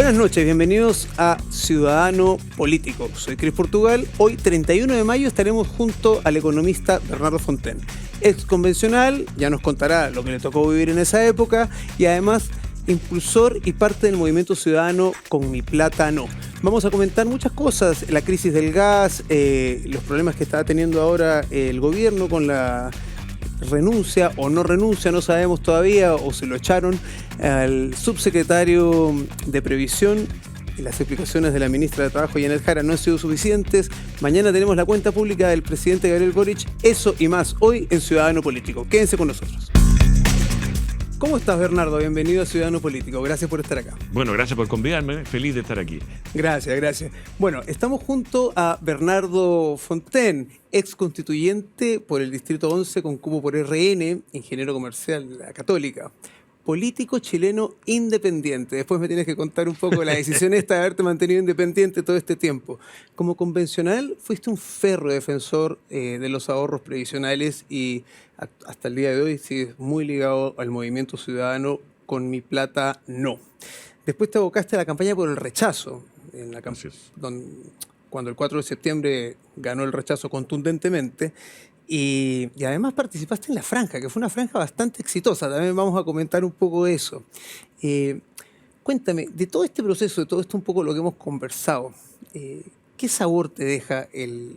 Buenas noches, bienvenidos a Ciudadano Político. Soy Cris Portugal. Hoy, 31 de mayo, estaremos junto al economista Bernardo Fontaine. Ex convencional, ya nos contará lo que le tocó vivir en esa época y además impulsor y parte del movimiento ciudadano Con Mi Plata No. Vamos a comentar muchas cosas, la crisis del gas, los problemas que está teniendo ahora el gobierno con la renuncia o no renuncia, no sabemos todavía, o se lo echaron al subsecretario de Previsión. Y las explicaciones de la ministra de Trabajo, Janet Jara, no han sido suficientes. Mañana tenemos la cuenta pública del presidente Gabriel Boric. Eso y más hoy en Ciudadano Político. Quédense con nosotros. ¿Cómo estás, Bernardo? Bienvenido a Ciudadano Político. Gracias por estar acá. Bueno, gracias por convidarme. Feliz de estar aquí. Gracias. Bueno, estamos junto a Bernardo Fontaine, ex constituyente por el Distrito 11 con cupo por RN, ingeniero comercial de la Católica. Político chileno independiente. Después me tienes que contar un poco la decisión esta de haberte mantenido independiente todo este tiempo. Como convencional, fuiste un férreo defensor de los ahorros previsionales y hasta el día de hoy sigues muy ligado al movimiento ciudadano Con Mi Plata No. Después te abocaste a la campaña por el rechazo, cuando el 4 de septiembre ganó el rechazo contundentemente. Y además participaste en La Franja, que fue una franja bastante exitosa. También vamos a comentar un poco de eso. Cuéntame, de todo este proceso, de todo esto un poco lo que hemos conversado, ¿qué sabor te deja el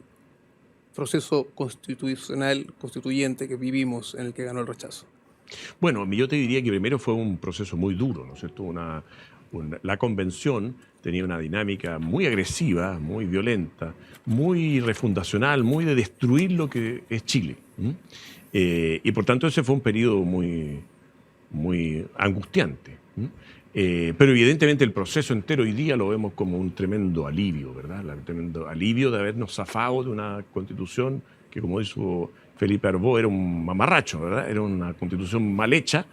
proceso constituyente que vivimos en el que ganó el rechazo? Bueno, yo te diría que primero fue un proceso muy duro, ¿no es cierto? La convención tenía una dinámica muy agresiva, muy violenta, muy refundacional, muy de destruir lo que es Chile. Y por tanto ese fue un periodo muy angustiante. Pero evidentemente el proceso entero hoy día lo vemos como un tremendo alivio, ¿verdad? Un tremendo alivio de habernos zafado de una constitución que, como dijo Felipe Arbó, era un mamarracho, ¿verdad? Era una constitución mal hecha,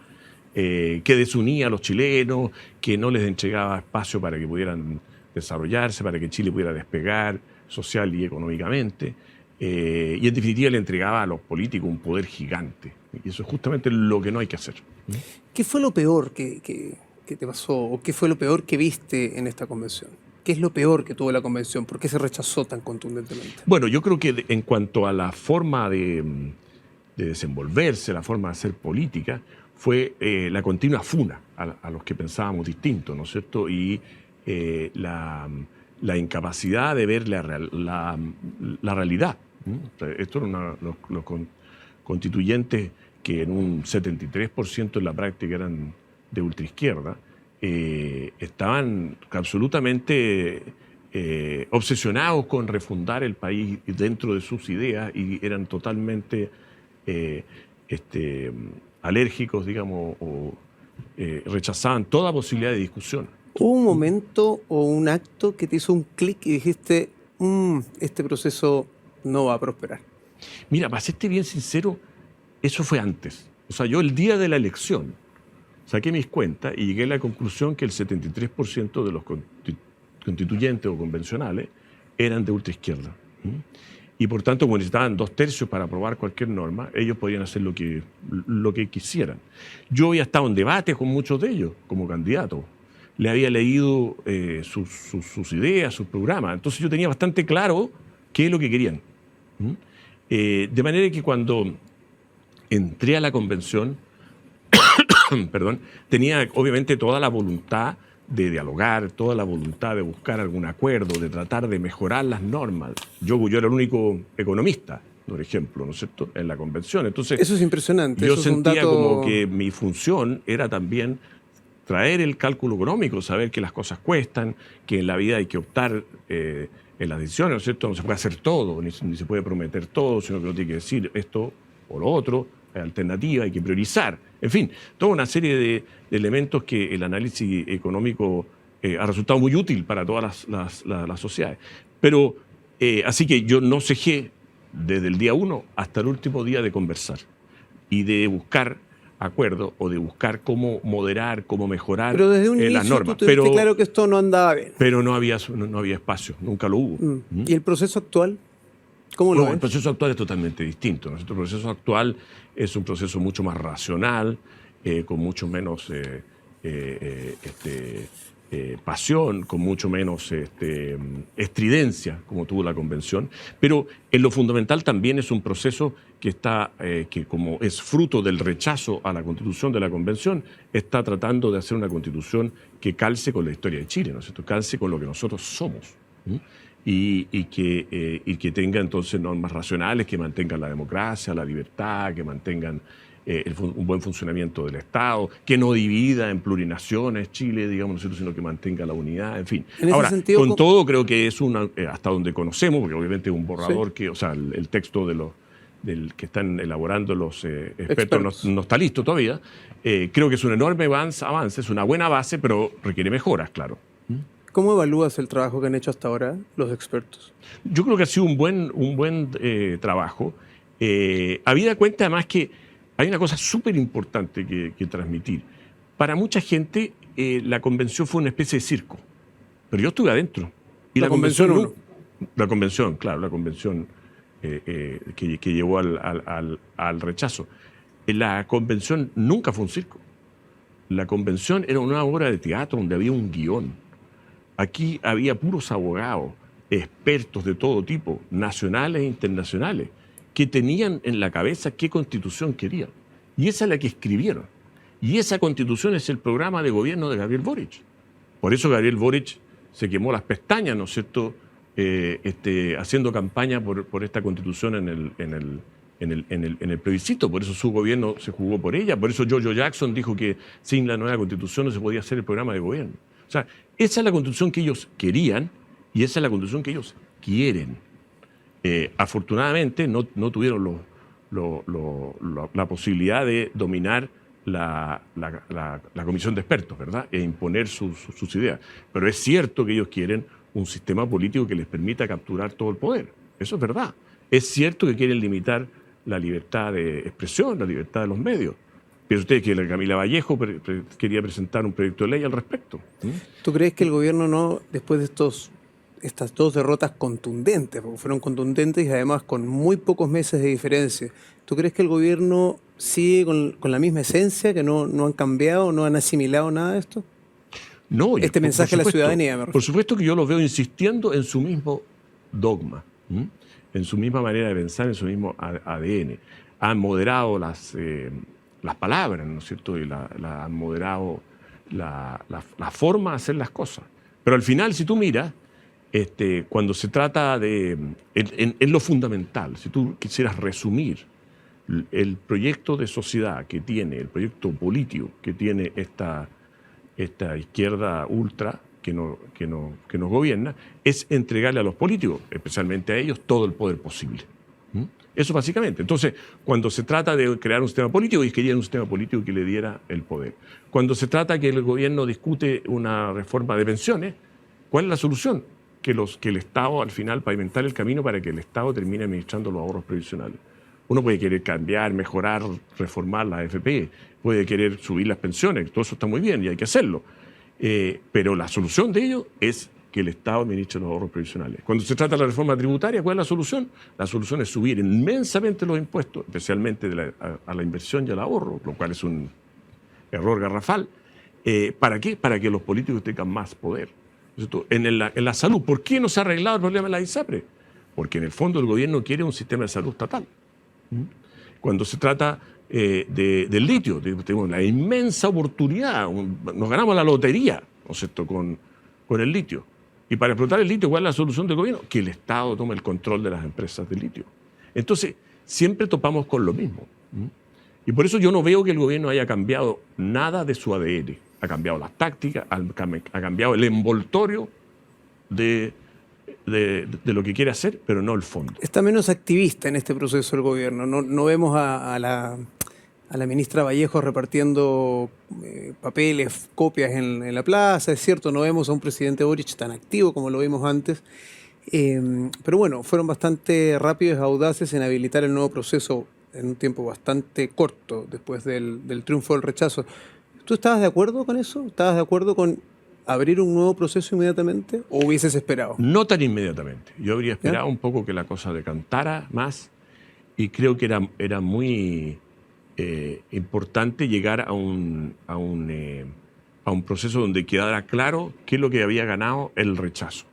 que desunía a los chilenos, que no les entregaba espacio para que pudieran desarrollarse, para que Chile pudiera despegar social y económicamente, y en definitiva le entregaba a los políticos un poder gigante. Y eso es justamente lo que no hay que hacer. ¿Qué fue lo peor que te pasó o qué fue lo peor que viste en esta convención? ¿Qué es lo peor que tuvo la convención? ¿Por qué se rechazó tan contundentemente? Bueno, yo creo que en cuanto a la forma de desenvolverse, la forma de hacer política, fue la continua funa a los que pensábamos distinto, ¿no es cierto? Y la incapacidad de ver la realidad. Esto era los constituyentes que en un 73% en la práctica eran de ultraizquierda, estaban absolutamente obsesionados con refundar el país dentro de sus ideas y eran totalmente alérgicos, digamos, o rechazaban toda posibilidad de discusión. ¿Hubo un momento o un acto que te hizo un clic y dijiste, este proceso no va a prosperar? Mira, para serte bien sincero, eso fue antes. O sea, yo el día de la elección saqué mis cuentas y llegué a la conclusión que el 73% de los constituyentes o convencionales eran de ultraizquierda. Y por tanto, como necesitaban 2/3 para aprobar cualquier norma, ellos podían hacer lo que quisieran. Yo había estado en debate con muchos de ellos como candidato. Le había leído sus ideas, sus programas. Entonces yo tenía bastante claro qué es lo que querían. De manera que cuando entré a la convención, tenía obviamente toda la voluntad de dialogar, toda la voluntad de buscar algún acuerdo, de tratar de mejorar las normas. Yo era el único economista, por ejemplo, ¿no es cierto?, en la convención. Entonces, eso es impresionante. Yo eso sentía es un dato... como que mi función era también traer el cálculo económico, saber que las cosas cuestan, que en la vida hay que optar en las decisiones, ¿no es cierto? No se puede hacer todo, ni se puede prometer todo, sino que uno tiene que decir esto o lo otro, hay alternativa, hay que priorizar. En fin, toda una serie de elementos que el análisis económico ha resultado muy útil para todas las sociedades. Pero, así que yo no cejé desde el día 1 hasta el último día de conversar y de buscar acuerdos o de buscar cómo moderar, cómo mejorar pero desde un las inicio normas. tú tuviste claro que esto no andaba bien. Pero no había espacio, nunca lo hubo. ¿Y el proceso actual? ¿Cómo lo ves? El proceso actual es totalmente distinto. Nuestro proceso actual es un proceso mucho más racional, con mucho menos pasión, con mucho menos estridencia, como tuvo la convención. Pero en lo fundamental también es un proceso que como es fruto del rechazo a la constitución de la convención, está tratando de hacer una constitución que calce con la historia de Chile, ¿no es cierto? Calce con lo que nosotros somos. Y que tenga entonces normas racionales que mantengan la democracia, la libertad, que mantengan un buen funcionamiento del Estado, que no divida en plurinaciones Chile, digamos, ¿no es cierto?, sino que mantenga la unidad, en fin. En ese Ahora, sentido, con todo creo que es hasta donde conocemos, porque obviamente es un borrador sí, o sea, el texto del que están elaborando los expertos no está listo todavía. Creo que es un enorme avance, es una buena base, pero requiere mejoras, claro. ¿cómo evalúas el trabajo que han hecho hasta ahora los expertos? Yo creo que ha sido un buen trabajo. Habida cuenta además que hay una cosa súper importante que transmitir. Para mucha gente la convención fue una especie de circo, pero yo estuve adentro. Y La convención uno. La convención, claro, la convención que llevó al rechazo. La convención nunca fue un circo. La convención era una obra de teatro donde había un guión. Aquí había puros abogados, expertos de todo tipo, nacionales e internacionales, que tenían en la cabeza qué constitución querían. Y esa es la que escribieron. Y esa constitución es el programa de gobierno de Gabriel Boric. Por eso Gabriel Boric se quemó las pestañas, ¿no es cierto?, haciendo campaña por esta constitución en el plebiscito. Por eso su gobierno se jugó por ella. Por eso George Jackson dijo que sin la nueva constitución no se podía hacer el programa de gobierno. O sea, esa es la constitución que ellos querían y esa es la constitución que ellos quieren. Afortunadamente no tuvieron la posibilidad de dominar la comisión de expertos, ¿verdad?, e imponer sus ideas. Pero es cierto que ellos quieren un sistema político que les permita capturar todo el poder. Eso es verdad. Es cierto que quieren limitar la libertad de expresión, la libertad de los medios. Piensa usted que la Camila Vallejo quería presentar un proyecto de ley al respecto. ¿Tú crees que el gobierno después de estas dos derrotas contundentes, porque fueron contundentes y además con muy pocos meses de diferencia, ¿tú crees que el gobierno sigue con la misma esencia, que no han cambiado, no han asimilado nada de esto? No, Este mensaje a la ciudadanía, me refiero. Por supuesto que yo lo veo insistiendo en su mismo dogma, en su misma manera de pensar, en su mismo ADN. Han moderado las palabras, ¿no es cierto? Y han moderado la forma de hacer las cosas. Pero al final, si tú miras, cuando se trata en lo fundamental, si tú quisieras resumir el proyecto de sociedad que tiene, el proyecto político que tiene esta izquierda ultra que nos gobierna, es entregarle a los políticos, especialmente a ellos, todo el poder posible. Eso básicamente. Entonces, cuando se trata de crear un sistema político, ellos querían un sistema político que le diera el poder. Cuando se trata que el gobierno discute una reforma de pensiones, ¿cuál es la solución? Que el Estado al final pavimentar el camino para que el Estado termine administrando los ahorros previsionales. Uno puede querer cambiar, mejorar, reformar la AFP, puede querer subir las pensiones, todo eso está muy bien y hay que hacerlo. Pero la solución de ello es que el Estado administre los ahorros previsionales. Cuando se trata de la reforma tributaria, ¿cuál es la solución? La solución es subir inmensamente los impuestos, especialmente a la inversión y al ahorro, lo cual es un error garrafal. ¿Para qué? Para que los políticos tengan más poder. En la salud, ¿por qué no se ha arreglado el problema de la ISAPRE? Porque en el fondo el gobierno quiere un sistema de salud estatal. Cuando se trata del litio, tenemos la inmensa oportunidad, nos ganamos la lotería, ¿no es cierto?, con el litio. Y para explotar el litio, ¿cuál es la solución del gobierno? Que el Estado tome el control de las empresas de litio. Entonces, siempre topamos con lo mismo. Y por eso yo no veo que el gobierno haya cambiado nada de su ADN. Ha cambiado las tácticas, ha cambiado el envoltorio de lo que quiere hacer, pero no el fondo. Está menos activista en este proceso el gobierno. No vemos a la ministra Vallejo repartiendo papeles, copias en la plaza, es cierto, no vemos a un presidente Boric tan activo como lo vimos antes. Pero bueno, fueron bastante rápidos y audaces en habilitar el nuevo proceso en un tiempo bastante corto después del triunfo del rechazo. ¿Tú estabas de acuerdo con eso? ¿Estabas de acuerdo con abrir un nuevo proceso inmediatamente o hubieses esperado? No tan inmediatamente. Yo habría esperado un poco que la cosa decantara más y creo que era muy importante llegar a un a un proceso donde quedara claro qué es lo que había ganado el rechazo.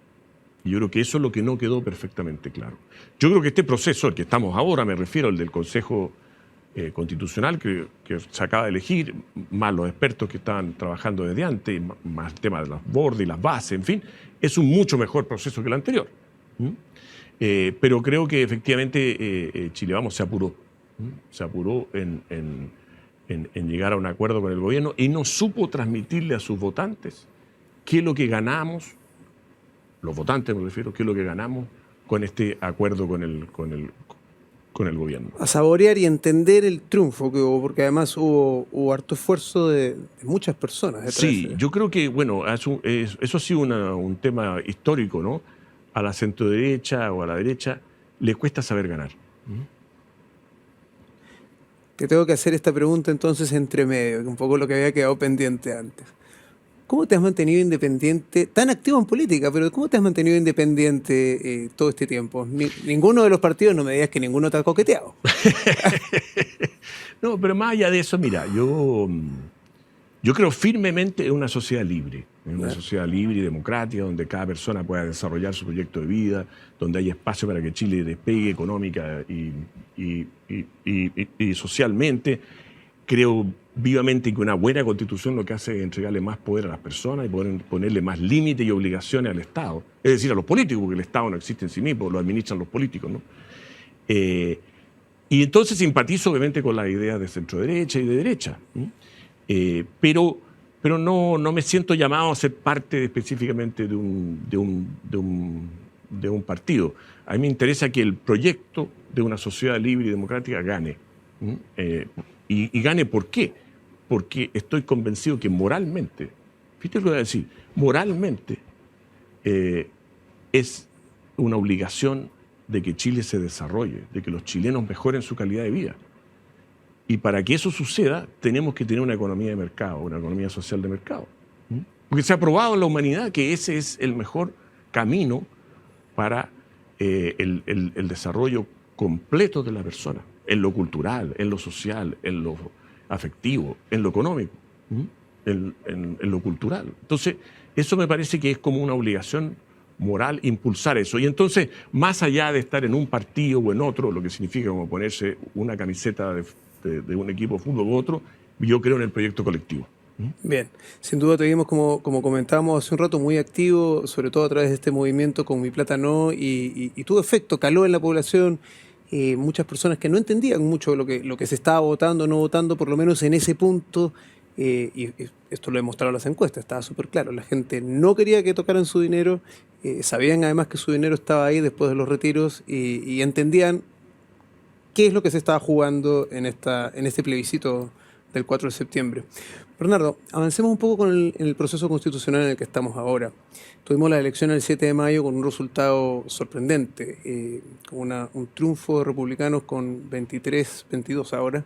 Y yo creo que eso es lo que no quedó perfectamente claro. Yo creo que este proceso, el que estamos ahora, me refiero al del Consejo Constitucional que se acaba de elegir, más los expertos que estaban trabajando desde antes, más el tema de los bordes y las bases, en fin, es un mucho mejor proceso que el anterior. Pero creo que efectivamente Chile Vamos se apuró. Se apuró en llegar a un acuerdo con el gobierno y no supo transmitirle a sus votantes qué es lo que ganamos, los votantes me refiero, qué es lo que ganamos con este acuerdo con el gobierno. A saborear y entender el triunfo que hubo, porque además hubo harto esfuerzo de muchas personas. Sí, yo creo que, bueno, eso ha sido un tema histórico, ¿no? A la centroderecha o a la derecha le cuesta saber ganar. Te tengo que hacer esta pregunta entonces entre medio, que un poco lo que había quedado pendiente antes. ¿Cómo te has mantenido independiente, tan activo en política, pero cómo te has mantenido independiente todo este tiempo? Ninguno de los partidos, no me digas que ninguno te ha coqueteado. No, pero más allá de eso, mira, yo creo firmemente en una sociedad libre, y democrática, donde cada persona pueda desarrollar su proyecto de vida, donde hay espacio para que Chile despegue económica y socialmente. Creo vivamente que una buena constitución lo que hace es entregarle más poder a las personas y ponerle más límites y obligaciones al Estado, es decir, a los políticos, porque el Estado no existe en sí mismo, lo administran los políticos, ¿no? Y entonces simpatizo obviamente con las ideas de centro-derecha y de derecha, pero no me siento llamado a ser parte específicamente de un partido. A mí me interesa que el proyecto de una sociedad libre y democrática gane. ¿Y gane por qué? Porque estoy convencido que moralmente, fíjate lo que voy a decir, moralmente es una obligación de que Chile se desarrolle, de que los chilenos mejoren su calidad de vida. Y para que eso suceda, tenemos que tener una economía de mercado, una economía social de mercado. Porque se ha probado en la humanidad que ese es el mejor camino para el desarrollo completo de la persona, en lo cultural, en lo social, en lo afectivo, en lo económico, en lo cultural. Entonces, eso me parece que es como una obligación moral impulsar eso. Y entonces, más allá de estar en un partido o en otro, lo que significa como ponerse una camiseta de un equipo de fútbol u otro, yo creo en el proyecto colectivo. Bien, sin duda te vimos, como comentábamos hace un rato, muy activo, sobre todo a través de este movimiento Con Mi Plata No, y tuvo efecto, caló en la población. Muchas personas que no entendían mucho lo que se estaba votando o no votando, por lo menos en ese punto, y esto lo demostraron las encuestas, estaba súper claro, la gente no quería que tocaran su dinero, sabían además que su dinero estaba ahí después de los retiros y entendían qué es lo que se estaba jugando en este plebiscito del 4 de septiembre. Bernardo, avancemos un poco en el proceso constitucional en el que estamos ahora. Tuvimos la elección el 7 de mayo con un resultado sorprendente, con un triunfo de republicanos con 22 ahora,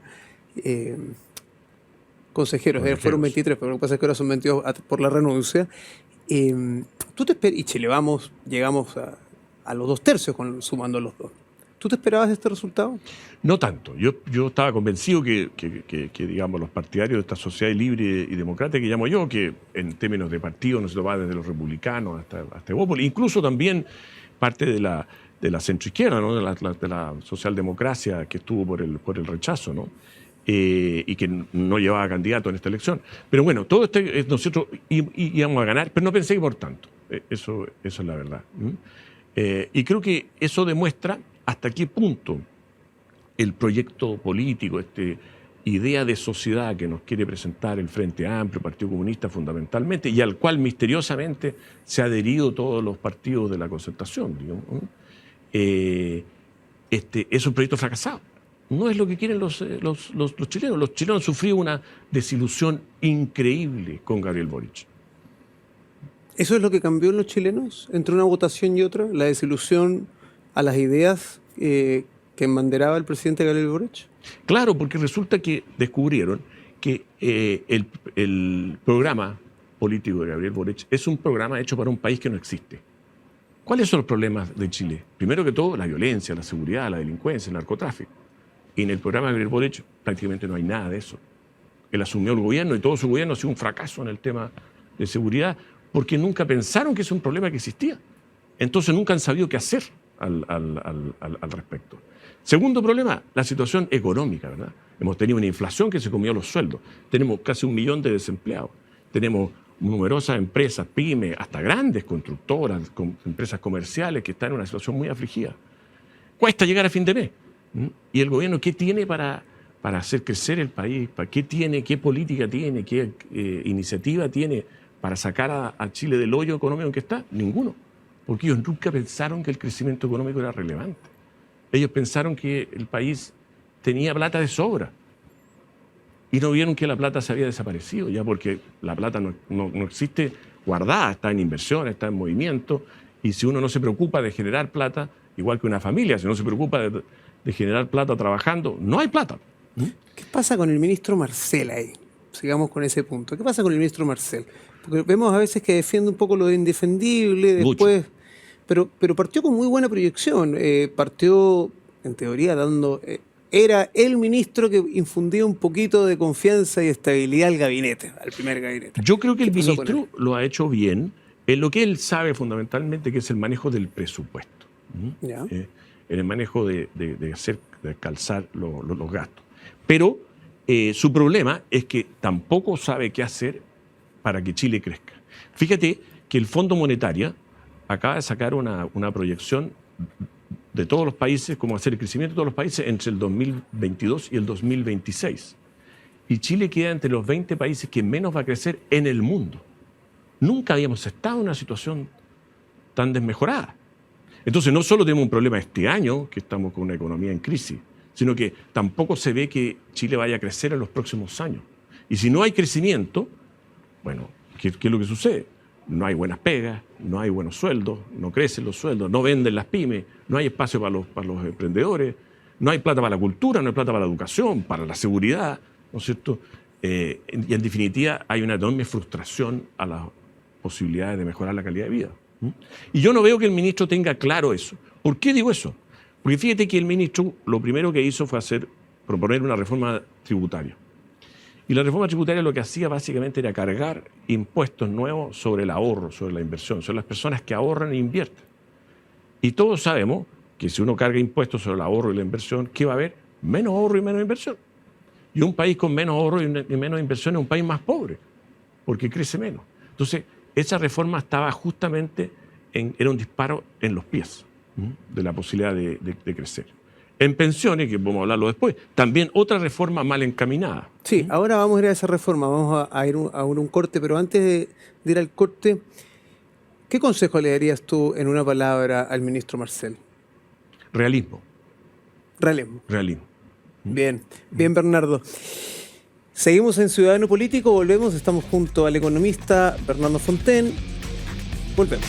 consejeros. Fueron 23, pero lo que pasa es que ahora son 22 por la renuncia. ¿Tú te esperas? Y Chile Vamos, llegamos a los 2/3 sumando los dos. ¿Tú te esperabas este resultado? No tanto. Yo estaba convencido que digamos, los partidarios de esta sociedad libre y democrática que llamo yo, que en términos de partido no se lo va desde los republicanos hasta Evópolis, incluso también parte de la centroizquierda, ¿no? de la socialdemocracia que estuvo por el rechazo, ¿no? Y que no llevaba candidato en esta elección. Pero bueno, todo nosotros íbamos a ganar, pero no pensé que por tanto. Eso es la verdad. Y creo que eso demuestra hasta qué punto el proyecto político, esta idea de sociedad que nos quiere presentar el Frente Amplio, Partido Comunista fundamentalmente, y al cual misteriosamente se han adherido todos los partidos de la Concertación, digamos, es un proyecto fracasado. No es lo que quieren los chilenos. Los chilenos han sufrido una desilusión increíble con Gabriel Boric. ¿Eso es lo que cambió en los chilenos entre una votación y otra? ¿La desilusión a las ideas que embanderaba el presidente Gabriel Boric? Claro, porque resulta que descubrieron que el programa político de Gabriel Boric es un programa hecho para un país que no existe. ¿Cuáles son los problemas de Chile? Primero que todo, la violencia, la seguridad, la delincuencia, el narcotráfico. Y en el programa de Gabriel Boric prácticamente no hay nada de eso. Él asumió el gobierno y todo su gobierno ha sido un fracaso en el tema de seguridad porque nunca pensaron que es un problema que existía. Entonces nunca han sabido qué hacer al respecto. Segundo problema, la situación económica, ¿verdad? Hemos tenido una inflación que se comió los sueldos. Tenemos casi 1 millón de desempleados. Tenemos numerosas empresas, pymes, hasta grandes constructoras, empresas comerciales que están en una situación muy afligida. Cuesta llegar a fin de mes. ¿Y el gobierno qué tiene para hacer crecer el país? ¿Qué política tiene? ¿Qué iniciativa tiene para sacar a Chile del hoyo económico en que está? Ninguno. Porque ellos nunca pensaron que el crecimiento económico era relevante. Ellos pensaron que el país tenía plata de sobra. Y no vieron que la plata se había desaparecido, ya porque la plata no existe guardada, está en inversiones, está en movimiento. Y si uno no se preocupa de generar plata, igual que una familia, si no se preocupa de generar plata trabajando, no hay plata. ¿Qué pasa con el ministro Marcel ahí? Sigamos con ese punto. ¿Qué pasa con el ministro Marcel? Porque vemos a veces que defiende un poco lo indefendible, después, pero partió con muy buena proyección. Partió, en teoría, dando... era el ministro que infundía un poquito de confianza y estabilidad al gabinete, al primer gabinete. Yo creo que el ministro lo ha hecho bien en lo que él sabe fundamentalmente, que es el manejo del presupuesto. En el manejo de calzar los gastos. Pero su problema es que tampoco sabe qué hacer para que Chile crezca. Fíjate que el Fondo Monetario acaba de sacar una proyección de todos los países, cómo hacer el crecimiento de todos los países entre el 2022 y el 2026. Y Chile queda entre los 20 países que menos va a crecer en el mundo. Nunca habíamos estado en una situación tan desmejorada. Entonces, no solo tenemos un problema este año, que estamos con una economía en crisis, sino que tampoco se ve que Chile vaya a crecer en los próximos años. Y si no hay crecimiento, bueno, ¿qué es lo que sucede? No hay buenas pegas, no hay buenos sueldos, no crecen los sueldos, no venden las pymes, no hay espacio para los emprendedores, no hay plata para la cultura, no hay plata para la educación, para la seguridad, ¿no es cierto? Y en definitiva hay una enorme frustración a las posibilidades de mejorar la calidad de vida. Y yo no veo que el ministro tenga claro eso. ¿Por qué digo eso? Porque fíjate que el ministro lo primero que hizo fue proponer una reforma tributaria. Y la reforma tributaria lo que hacía básicamente era cargar impuestos nuevos sobre el ahorro, sobre la inversión, sobre las personas que ahorran e invierten. Y todos sabemos que si uno carga impuestos sobre el ahorro y la inversión, ¿qué va a haber? Menos ahorro y menos inversión. Y un país con menos ahorro y menos inversión es un país más pobre, porque crece menos. Entonces, esa reforma estaba justamente, era un disparo en los pies de la posibilidad de crecer. En pensiones, que vamos a hablarlo después, también otra reforma mal encaminada. Sí, ahora vamos a ir a esa reforma, vamos a ir a un corte, pero antes de ir al corte, ¿qué consejo le darías tú en una palabra al ministro Marcel? Realismo. Realismo. Realismo. Bien, Bernardo. Seguimos en Ciudadano Político, volvemos, estamos junto al economista Bernardo Fontaine. Volvemos.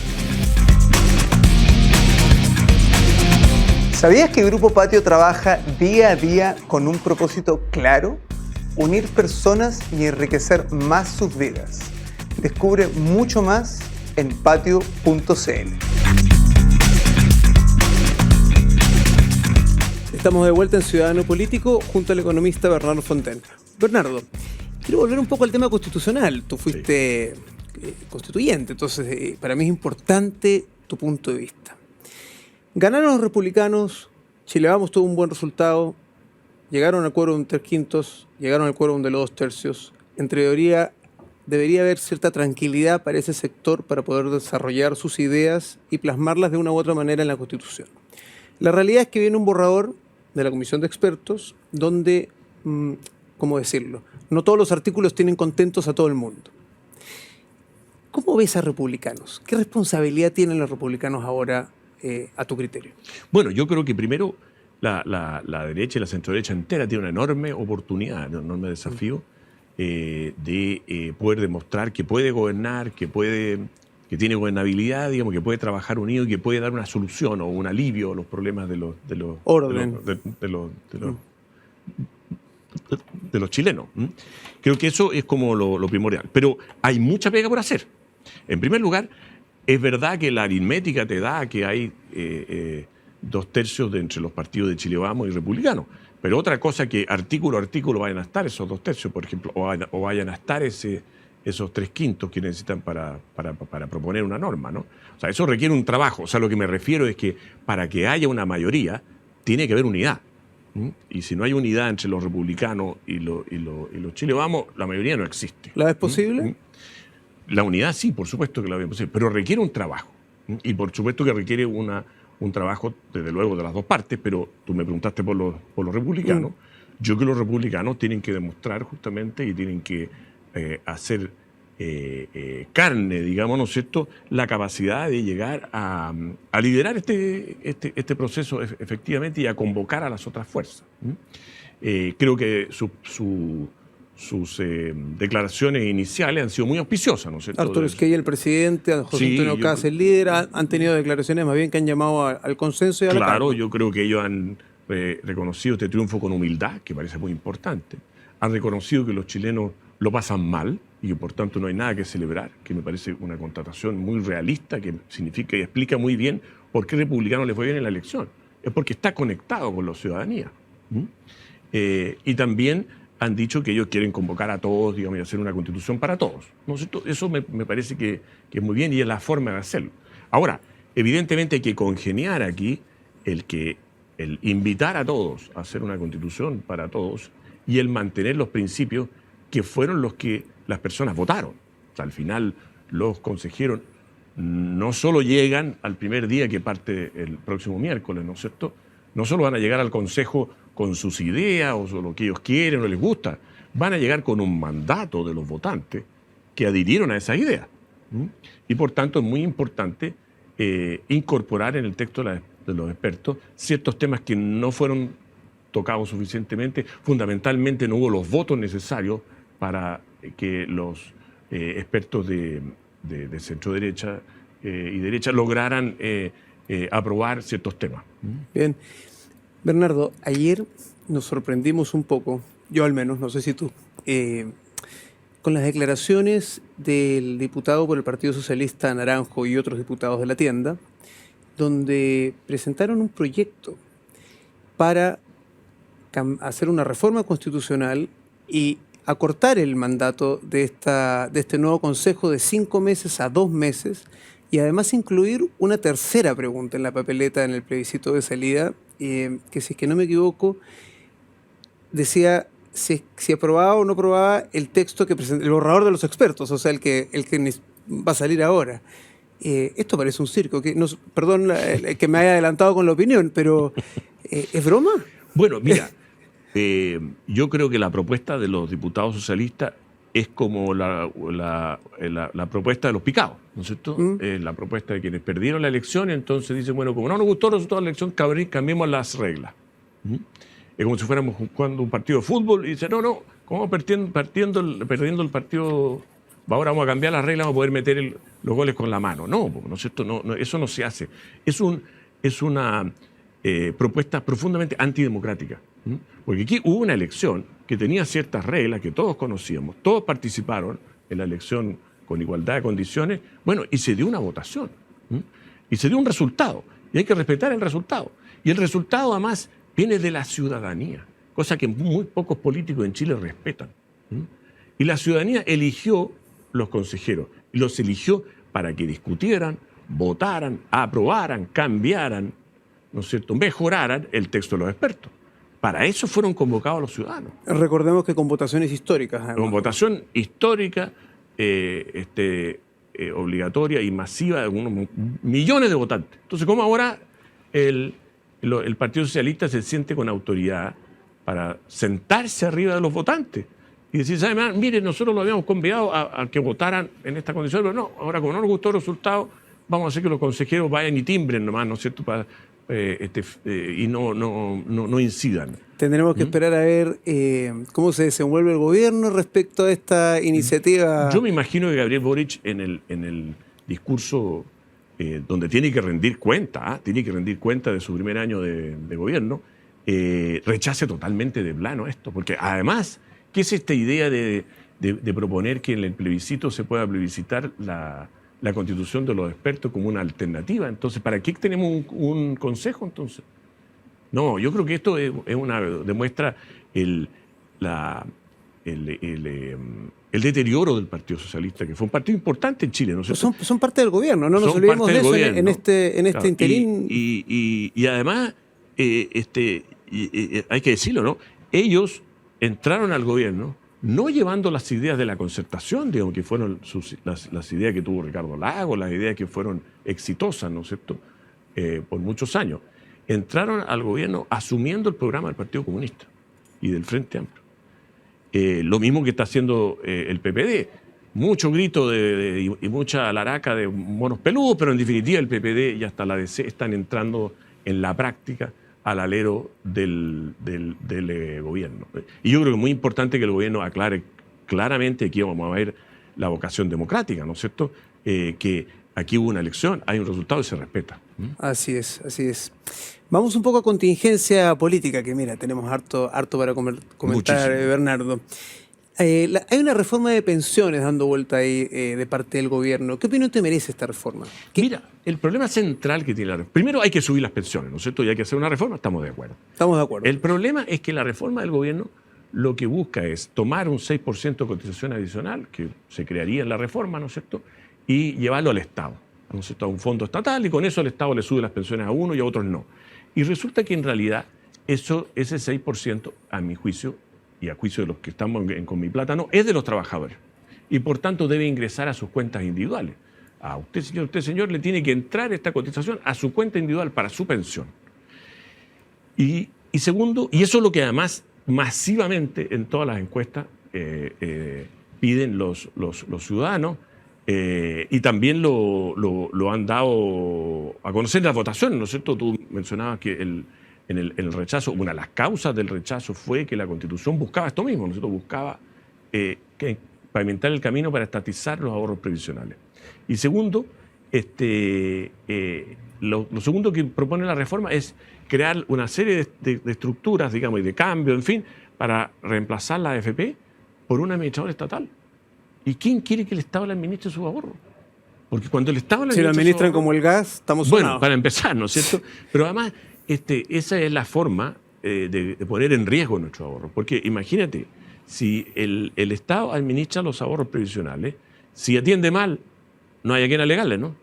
¿Sabías que Grupo Patio trabaja día a día con un propósito claro? Unir personas y enriquecer más sus vidas. Descubre mucho más en patio.cl. Estamos de vuelta en Ciudadano Político junto al economista Bernardo Fontaine. Bernardo, quiero volver un poco al tema constitucional. Tú fuiste constituyente, entonces para mí es importante tu punto de vista. Ganaron los republicanos, Chile Vamos tuvo un buen resultado, llegaron al quórum 3/5, llegaron al quórum de los 2/3. En teoría, debería haber cierta tranquilidad para ese sector para poder desarrollar sus ideas y plasmarlas de una u otra manera en la Constitución. La realidad es que viene un borrador de la Comisión de Expertos donde, ¿cómo decirlo? No todos los artículos tienen contentos a todo el mundo. ¿Cómo ves a republicanos? ¿Qué responsabilidad tienen los republicanos ahora a tu criterio? Bueno, yo creo que primero la derecha y la centroderecha entera tiene una enorme oportunidad, un enorme desafío de poder demostrar que puede gobernar, que tiene gobernabilidad, digamos, que puede trabajar unido y que puede dar una solución o un alivio a los problemas de los chilenos. Creo que eso es como lo primordial. Pero hay mucha pega por hacer. En primer lugar, es verdad que la aritmética te da que hay 2/3 entre los partidos de Chile Vamos y republicanos, Pero otra cosa que artículo a artículo vayan a estar esos 2/3, por ejemplo, o vayan a estar esos 3/5 que necesitan para proponer una norma, ¿no? O sea, eso requiere un trabajo. O sea, lo que me refiero es que para que haya una mayoría, tiene que haber unidad. Y si no hay unidad entre los republicanos y los Chile Vamos, la mayoría no existe. ¿La es posible? La unidad sí, por supuesto que la es posible, pero requiere un trabajo. Y por supuesto que requiere un trabajo, desde luego, de las dos partes, pero tú me preguntaste por los republicanos. Yo creo que los republicanos tienen que demostrar justamente y tienen que hacer carne, digamos, ¿no es cierto?, la capacidad de llegar a liderar este proceso efectivamente y a convocar a las otras fuerzas. Creo que sus declaraciones iniciales han sido muy auspiciosas, ¿no es cierto? Arturo Esquella, el presidente, José Antonio Caz, el líder, han tenido declaraciones más bien que han llamado al consenso y a la calma. Claro, yo creo que ellos han reconocido este triunfo con humildad, que parece muy importante. Han reconocido que los chilenos lo pasan mal y que por tanto no hay nada que celebrar, que me parece una constatación muy realista, que significa y explica muy bien por qué republicano le fue bien en la elección. Es porque está conectado con la ciudadanía. Y también han dicho que ellos quieren convocar a todos, digamos, y hacer una constitución para todos, ¿no es cierto? Eso me parece que es muy bien y es la forma de hacerlo. Ahora, evidentemente hay que congeniar aquí el invitar a todos a hacer una constitución para todos y el mantener los principios que fueron los que las personas votaron. O sea, al final los consejeros no solo llegan al primer día que parte el próximo miércoles, ¿no es cierto? No solo van a llegar al Consejo con sus ideas o lo que ellos quieren o les gusta, van a llegar con un mandato de los votantes que adhirieron a esa idea. Y por tanto es muy importante incorporar en el texto de los expertos ciertos temas que no fueron tocados suficientemente. Fundamentalmente no hubo los votos necesarios para que los expertos de centro-derecha y derecha lograran aprobar ciertos temas. Bien. Bernardo, ayer nos sorprendimos un poco, yo al menos, no sé si tú, con las declaraciones del diputado por el Partido Socialista Naranjo y otros diputados de la tienda, donde presentaron un proyecto para hacer una reforma constitucional y acortar el mandato de este nuevo Consejo de 5 meses a 2 meses y además incluir una tercera pregunta en la papeleta en el plebiscito de salida, que si es que no me equivoco, decía si aprobaba o no aprobaba el texto que presentó, el borrador de los expertos, o sea, el que va a salir ahora. Esto parece un circo, perdón que me haya adelantado con la opinión, pero ¿es broma? Bueno, mira, yo creo que la propuesta de los diputados socialistas es como la propuesta de los picados, ¿no es cierto? Es la propuesta de quienes perdieron la elección y entonces dicen, bueno, como no nos gustó el resultado de la elección, cambiemos las reglas. Es como si fuéramos jugando un partido de fútbol y dicen, no, como perdiendo el partido, ahora vamos a cambiar las reglas, vamos a poder meter los goles con la mano. No, ¿no es cierto? No, eso no se hace. Es una propuesta profundamente antidemocrática. Porque aquí hubo una elección que tenía ciertas reglas que todos conocíamos, todos participaron en la elección con igualdad de condiciones, bueno, y se dio una votación, y se dio un resultado, y hay que respetar el resultado. Y el resultado, además, viene de la ciudadanía, cosa que muy pocos políticos en Chile respetan. Y la ciudadanía eligió los consejeros, y los eligió para que discutieran, votaran, aprobaran, cambiaran, ¿no es cierto?, mejoraran el texto de los expertos. Para eso fueron convocados los ciudadanos. Recordemos que con votaciones históricas. Además. Con votación histórica, obligatoria y masiva de unos millones de votantes. Entonces, ¿cómo ahora el Partido Socialista se siente con autoridad para sentarse arriba de los votantes y decir, ¿saben? Mire, nosotros lo habíamos convidado a que votaran en esta condición, pero no, ahora como no nos gustó el resultado, vamos a hacer que los consejeros vayan y timbren nomás, ¿no es cierto?, y no incidan. Tendremos que esperar a ver cómo se desenvuelve el gobierno respecto a esta iniciativa. Yo me imagino que Gabriel Boric en el discurso donde tiene que rendir cuenta de su primer año de gobierno, rechace totalmente de plano esto, porque además, ¿qué es esta idea de proponer que en el plebiscito se pueda plebiscitar la Constitución de los expertos como una alternativa? Entonces, ¿para qué tenemos un consejo entonces? No, yo creo que esto demuestra la, el deterioro del Partido Socialista, que fue un partido importante en Chile, ¿no es cierto? Son parte del gobierno, no nos olvidemos de eso gobierno, en este claro, interín. Y además, hay que decirlo, ¿no? Ellos entraron al gobierno no llevando las ideas de la concertación, digamos, que fueron las ideas que tuvo Ricardo Lagos, las ideas que fueron exitosas, ¿no es cierto?, por muchos años. Entraron al gobierno asumiendo el programa del Partido Comunista y del Frente Amplio. Lo mismo que está haciendo el PPD. Mucho grito y mucha laraca de monos peludos, pero en definitiva el PPD y hasta la DC están entrando en la práctica al alero del gobierno. Y yo creo que es muy importante que el gobierno aclare claramente que vamos a ver la vocación democrática, ¿no es cierto? Que aquí hubo una elección, hay un resultado y se respeta. Así es, así es. Vamos un poco a contingencia política, que mira, tenemos harto para comentar, Bernardo. Hay una reforma de pensiones dando vuelta ahí de parte del gobierno. ¿Qué opinión te merece esta reforma? Mira, el problema central que tiene la reforma... Primero hay que subir las pensiones, ¿no es cierto? Y hay que hacer una reforma, estamos de acuerdo. Estamos de acuerdo. El problema es que la reforma del gobierno lo que busca es tomar un 6% de cotización adicional, que se crearía en la reforma, ¿no es cierto?, y llevarlo al Estado, ¿no es cierto?, a un fondo estatal, y con eso el Estado le sube las pensiones a uno y a otros no. Y resulta que en realidad ese 6%, a mi juicio, y a juicio de los que estamos con mi plata, no, es de los trabajadores. Y por tanto debe ingresar a sus cuentas individuales. A usted, señor, le tiene que entrar esta cotización a su cuenta individual para su pensión. Y segundo, y eso es lo que además masivamente en todas las encuestas piden los ciudadanos, y también lo han dado a conocer en las votaciones, ¿no es cierto? Tú mencionabas que en el rechazo, una de las causas del rechazo fue que la Constitución buscaba esto mismo, ¿no es cierto? Buscaba pavimentar el camino para estatizar los ahorros previsionales. Y segundo, lo segundo que propone la reforma es crear una serie de estructuras, digamos, y de cambio, en fin, para reemplazar la AFP por un administrador estatal. ¿Y quién quiere que el Estado le administre sus ahorros? Porque cuando el Estado le administra, si lo administran como el gas, estamos sonados. Bueno, para empezar, ¿no es cierto? Pero además, esa es la forma de poner en riesgo nuestros ahorros. Porque imagínate, si el Estado administra los ahorros previsionales, si atiende mal, no hay a quien alegarle, ¿no?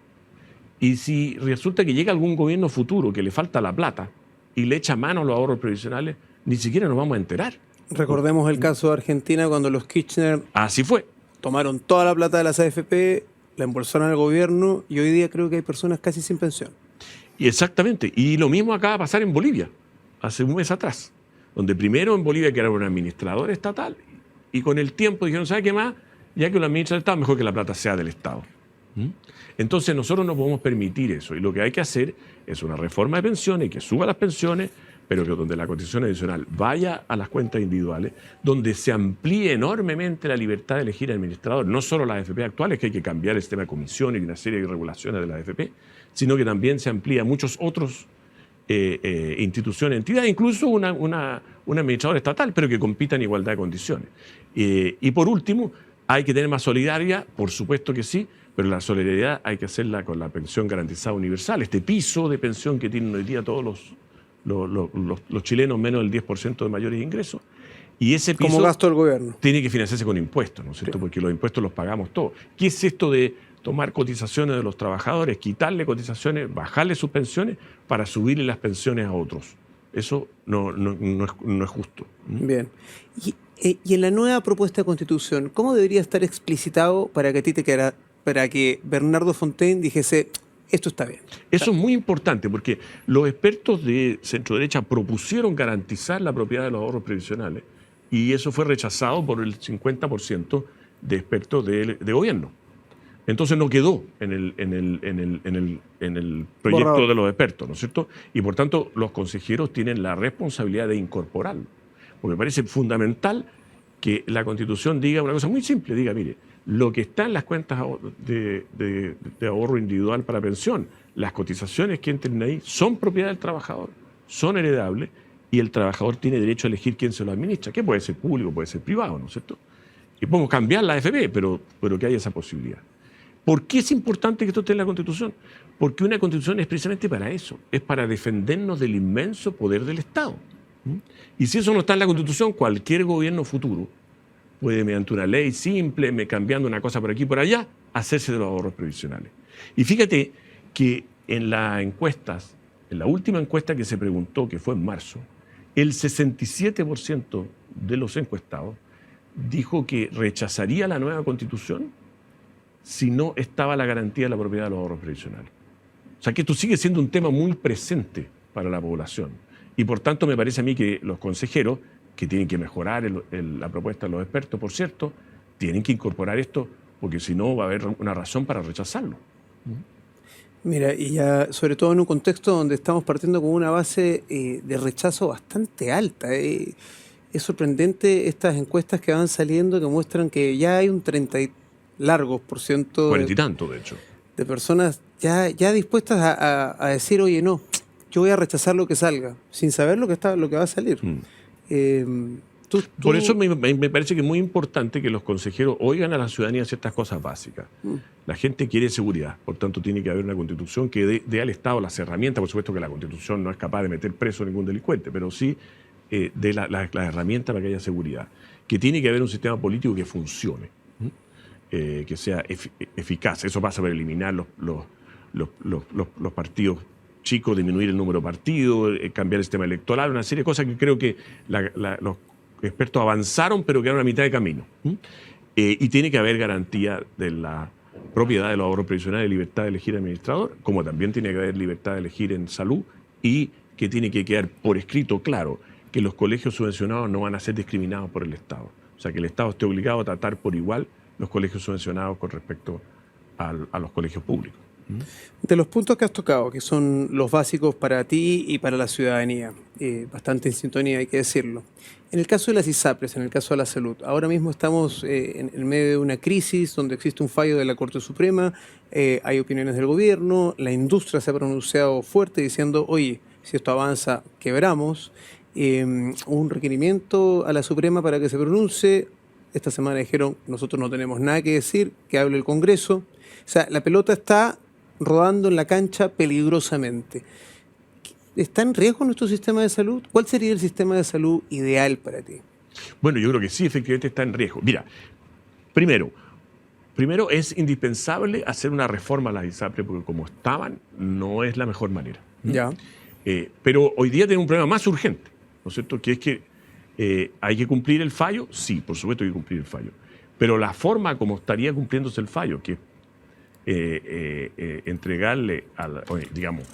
Y si resulta que llega algún gobierno futuro que le falta la plata y le echa mano a los ahorros previsionales, ni siquiera nos vamos a enterar. Recordemos el caso de Argentina cuando los Kirchner... Así fue. Tomaron toda la plata de las AFP, la embolsaron al gobierno y hoy día creo que hay personas casi sin pensión. Y exactamente. Y lo mismo acaba de pasar en Bolivia, hace un mes atrás, donde primero en Bolivia que era un administrador estatal y con el tiempo dijeron, ¿sabe qué más? Ya que lo administra el Estado, mejor que la plata sea del Estado. Entonces nosotros no podemos permitir eso y lo que hay que hacer es una reforma de pensiones que suba las pensiones, pero que donde la cotización adicional vaya a las cuentas individuales, donde se amplíe enormemente la libertad de elegir administrador, no solo las AFP actuales, que hay que cambiar el sistema de comisiones y una serie de regulaciones de las AFP, sino que también se amplía a muchos otros instituciones, entidades, incluso un administrador estatal, pero que compita en igualdad de condiciones. Y por último, hay que tener más solidaridad, por supuesto que sí, pero la solidaridad hay que hacerla con la pensión garantizada universal, este piso de pensión que tienen hoy día todos los chilenos menos del 10% de mayores ingresos. Y ese piso como gasto del gobierno tiene que financiarse con impuestos, ¿no es cierto? Sí. Porque los impuestos los pagamos todos. ¿Qué es esto de tomar cotizaciones de los trabajadores, quitarle cotizaciones, bajarle sus pensiones para subirle las pensiones a otros? Eso no es justo. Bien. Y en la nueva propuesta de Constitución, ¿cómo debería estar explicitado para que a ti te quedara, para que Bernardo Fontaine dijese, esto está bien? Eso es muy importante porque los expertos de centro-derecha propusieron garantizar la propiedad de los ahorros previsionales y eso fue rechazado por el 50% de expertos de gobierno. Entonces no quedó en el proyecto de los expertos, ¿no es cierto? Y por tanto los consejeros tienen la responsabilidad de incorporarlo. Porque me parece fundamental que la Constitución diga una cosa muy simple, diga, mire, lo que está en las cuentas de ahorro individual para pensión, las cotizaciones que entren ahí son propiedad del trabajador, son heredables y el trabajador tiene derecho a elegir quién se lo administra, que puede ser público, puede ser privado, ¿no es cierto? Y podemos cambiar la AFP, pero que haya esa posibilidad. ¿Por qué es importante que esto esté en la Constitución? Porque una Constitución es precisamente para eso, es para defendernos del inmenso poder del Estado. Y si eso no está en la Constitución, cualquier gobierno futuro puede, mediante una ley simple, cambiando una cosa por aquí y por allá, hacerse de los ahorros previsionales. Y fíjate que en las encuestas, en la última encuesta que se preguntó, que fue en marzo, el 67% de los encuestados dijo que rechazaría la nueva Constitución si no estaba la garantía de la propiedad de los ahorros previsionales. O sea que esto sigue siendo un tema muy presente para la población. Y por tanto me parece a mí que los consejeros, que tienen que mejorar la propuesta de los expertos, por cierto, tienen que incorporar esto, porque si no va a haber una razón para rechazarlo. Mira, y ya sobre todo en un contexto donde estamos partiendo con una base de rechazo bastante alta. Es sorprendente estas encuestas que van saliendo que muestran que ya hay un 30 y largos por ciento 40 y tanto, de hecho. De personas ya dispuestas a decir, oye, no, yo voy a rechazar lo que salga, sin saber lo que va a salir. Por eso me parece que es muy importante que los consejeros oigan a la ciudadanía ciertas cosas básicas. La gente quiere seguridad, por tanto tiene que haber una Constitución que dé al Estado las herramientas. Por supuesto que la Constitución no es capaz de meter preso a ningún delincuente, pero sí dé las herramientas para que haya seguridad. Que tiene que haber un sistema político que funcione, que sea eficaz. Eso pasa por eliminar los partidos chicos, disminuir el número de partidos, cambiar el sistema electoral, una serie de cosas que creo que los expertos avanzaron, pero quedaron a mitad de camino. Y tiene que haber garantía de la propiedad de los ahorros previsionales y libertad de elegir administrador, como también tiene que haber libertad de elegir en salud, y que tiene que quedar por escrito claro que los colegios subvencionados no van a ser discriminados por el Estado. O sea, que el Estado esté obligado a tratar por igual los colegios subvencionados con respecto a los colegios públicos. De los puntos que has tocado, que son los básicos para ti y para la ciudadanía, bastante en sintonía, hay que decirlo. En el caso de las ISAPRES, en el caso de la salud, ahora mismo estamos en medio de una crisis donde existe un fallo de la Corte Suprema, hay opiniones del gobierno, la industria se ha pronunciado fuerte diciendo, oye, si esto avanza, quebramos. Un requerimiento a la Suprema para que se pronuncie. Esta semana dijeron, nosotros no tenemos nada que decir, que hable el Congreso. O sea, la pelota está rodando en la cancha peligrosamente. ¿Está en riesgo nuestro sistema de salud? ¿Cuál sería el sistema de salud ideal para ti? Bueno, yo creo que sí, efectivamente está en riesgo. Mira, primero es indispensable hacer una reforma a las ISAPRES porque como estaban no es la mejor manera. Ya. Pero hoy día tenemos un problema más urgente, ¿no es cierto? Que es que hay que cumplir el fallo. Sí, por supuesto hay que cumplir el fallo. Pero la forma como estaría cumpliéndose el fallo, que entregarle, digamos,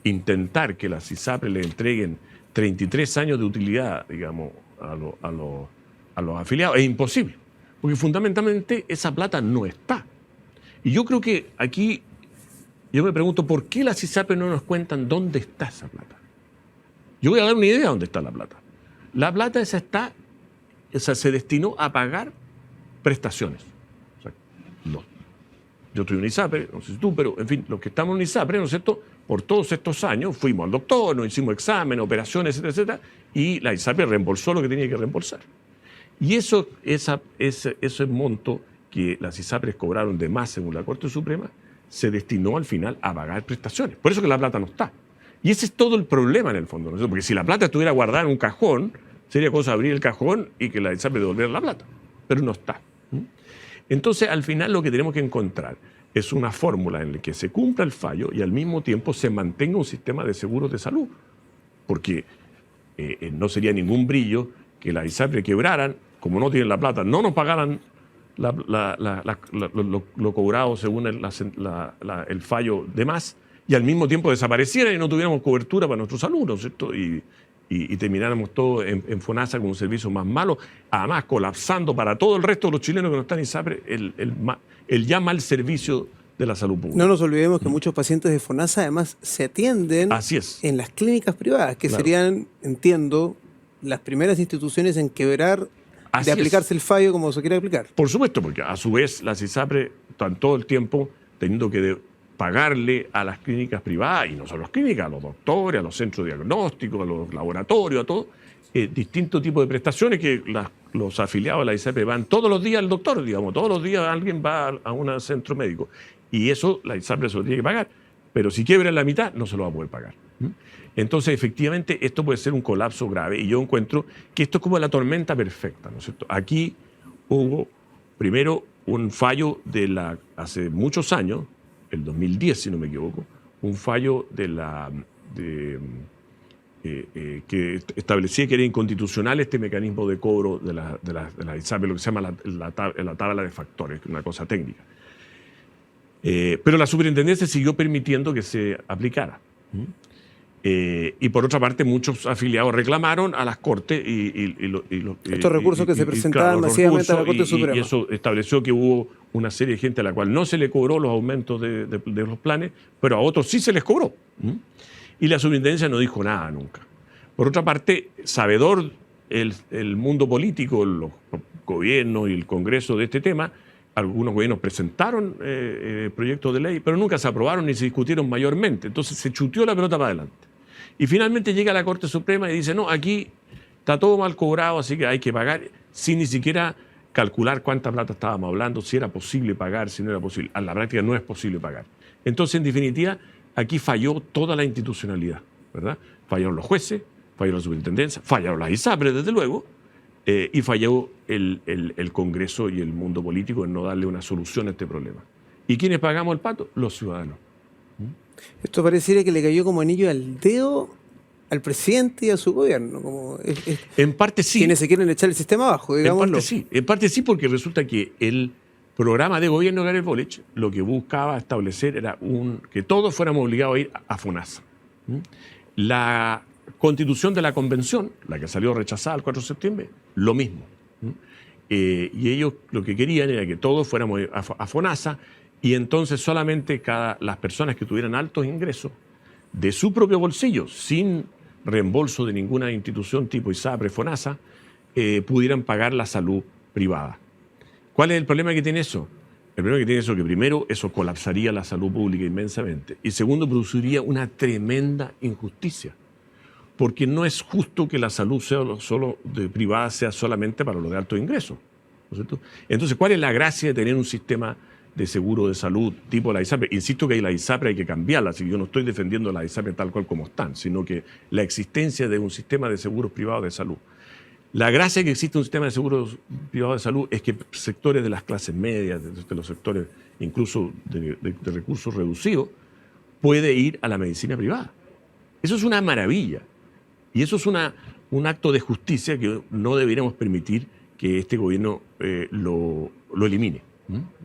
intentar que las ISAPRES le entreguen 33 años de utilidad, digamos, a los afiliados, es imposible. Porque fundamentalmente esa plata no está. Y yo creo que aquí, yo me pregunto, ¿por qué las ISAPRES no nos cuentan dónde está esa plata? Yo voy a dar una idea de dónde está la plata. La plata esa se destinó a pagar prestaciones. O sea, no. Yo estoy en ISAPRE, no sé si tú, pero en fin, los que estamos en ISAPRE, ¿no es cierto? Por todos estos años fuimos al doctor, nos hicimos exámenes, operaciones, etcétera, etcétera, y la ISAPRE reembolsó lo que tenía que reembolsar. Y ese monto que las ISAPRES cobraron de más según la Corte Suprema se destinó al final a pagar prestaciones. Por eso que la plata no está. Y ese es todo el problema en el fondo, ¿no es cierto? Porque si la plata estuviera guardada en un cajón, sería cosa de abrir el cajón y que la ISAPRE devolviera la plata. Pero no está. Entonces, al final lo que tenemos que encontrar es una fórmula en la que se cumpla el fallo y al mismo tiempo se mantenga un sistema de seguros de salud. Porque no sería ningún brillo que las ISAPRES quebraran, como no tienen la plata, no nos pagaran lo cobrado según el fallo de más y al mismo tiempo desaparecieran y no tuviéramos cobertura para nuestra salud, ¿no es cierto? Y termináramos todos en FONASA con un servicio más malo, además colapsando para todo el resto de los chilenos que no están en ISAPRE el ya mal servicio de la salud pública. No nos olvidemos que muchos pacientes de FONASA además se atienden en las clínicas privadas, que serían, entiendo, las primeras instituciones en quebrar de aplicarse el fallo como se quiere aplicar. Por supuesto, porque a su vez las ISAPRE están todo el tiempo teniendo que pagarle a las clínicas privadas, y no solo las clínicas, a los doctores, a los centros diagnósticos, a los laboratorios, a todo, distintos tipos de prestaciones que los afiliados de la ISAPRE van todos los días al doctor, digamos, todos los días alguien va a un centro médico. Y eso la ISAPRE se lo tiene que pagar. Pero si quiebra en la mitad, no se lo va a poder pagar. Entonces, efectivamente, esto puede ser un colapso grave. Y yo encuentro que esto es como la tormenta perfecta, ¿no es cierto? Aquí hubo, primero, un fallo hace muchos años, el 2010, si no me equivoco, un fallo que establecía que era inconstitucional este mecanismo de cobro de la ISAPRE, lo que se llama la tabla de factores, una cosa técnica. Pero la superintendencia siguió permitiendo que se aplicara. Y por otra parte, muchos afiliados reclamaron a las Cortes estos recursos que se presentaban masivamente a la Corte Suprema. Y eso estableció que hubo una serie de gente a la cual no se le cobró los aumentos de los planes, pero a otros sí se les cobró. Y la superintendencia no dijo nada nunca. Por otra parte, sabedor el mundo político, los gobiernos y el Congreso de este tema, algunos gobiernos presentaron proyectos de ley, pero nunca se aprobaron ni se discutieron mayormente. Entonces se chuteó la pelota para adelante. Y finalmente llega a la Corte Suprema y dice, no, aquí está todo mal cobrado, así que hay que pagar, sin ni siquiera calcular cuánta plata estábamos hablando, si era posible pagar, si no era posible. A la práctica no es posible pagar. Entonces, en definitiva, aquí falló toda la institucionalidad, ¿verdad? Fallaron los jueces, fallaron la superintendencia, fallaron las ISAPRE, desde luego, y falló el Congreso y el mundo político en no darle una solución a este problema. ¿Y quiénes pagamos el pato? Los ciudadanos. Esto pareciera que le cayó como anillo al dedo al presidente y a su gobierno. En parte sí. Quienes se quieren echar el sistema abajo, digámoslo. En parte sí, porque resulta que el programa de gobierno de Gabriel Boric lo que buscaba establecer era que todos fuéramos obligados a ir a FONASA. La constitución de la convención, la que salió rechazada el 4 de septiembre, lo mismo. Y ellos lo que querían era que todos fuéramos a FONASA y entonces solamente las personas que tuvieran altos ingresos de su propio bolsillo, sin reembolso de ninguna institución tipo ISAPRE, FONASA, pudieran pagar la salud privada. ¿Cuál es el problema que tiene eso? El problema que tiene eso es que primero eso colapsaría la salud pública inmensamente y segundo produciría una tremenda injusticia. Porque no es justo que la salud privada sea solamente para los de altos ingresos, ¿no es cierto? Entonces, ¿cuál es la gracia de tener un sistema de seguro de salud tipo la ISAPRE? Insisto que la ISAPRE hay que cambiarla, así que yo no estoy defendiendo la ISAPRE tal cual como están, sino que la existencia de un sistema de seguros privados de salud. La gracia que existe un sistema de seguros privados de salud es que sectores de las clases medias, de los sectores incluso de recursos reducidos, puede ir a la medicina privada. Eso es una maravilla. Y eso es un acto de justicia que no deberíamos permitir que este gobierno lo elimine.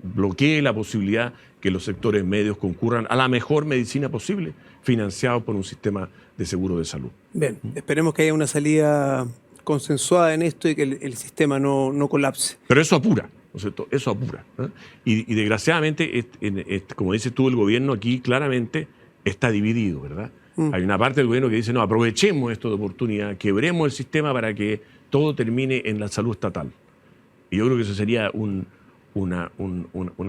Bloquee la posibilidad que los sectores medios concurran a la mejor medicina posible, financiado por un sistema de seguro de salud. Bien, esperemos que haya una salida consensuada en esto y que el sistema no colapse. Pero eso apura, ¿no es cierto? Eso apura. Y desgraciadamente, como dices tú, el gobierno aquí claramente está dividido, ¿verdad? Hay una parte del gobierno que dice, no, aprovechemos esto de oportunidad, quebremos el sistema para que todo termine en la salud estatal. Y yo creo que eso sería una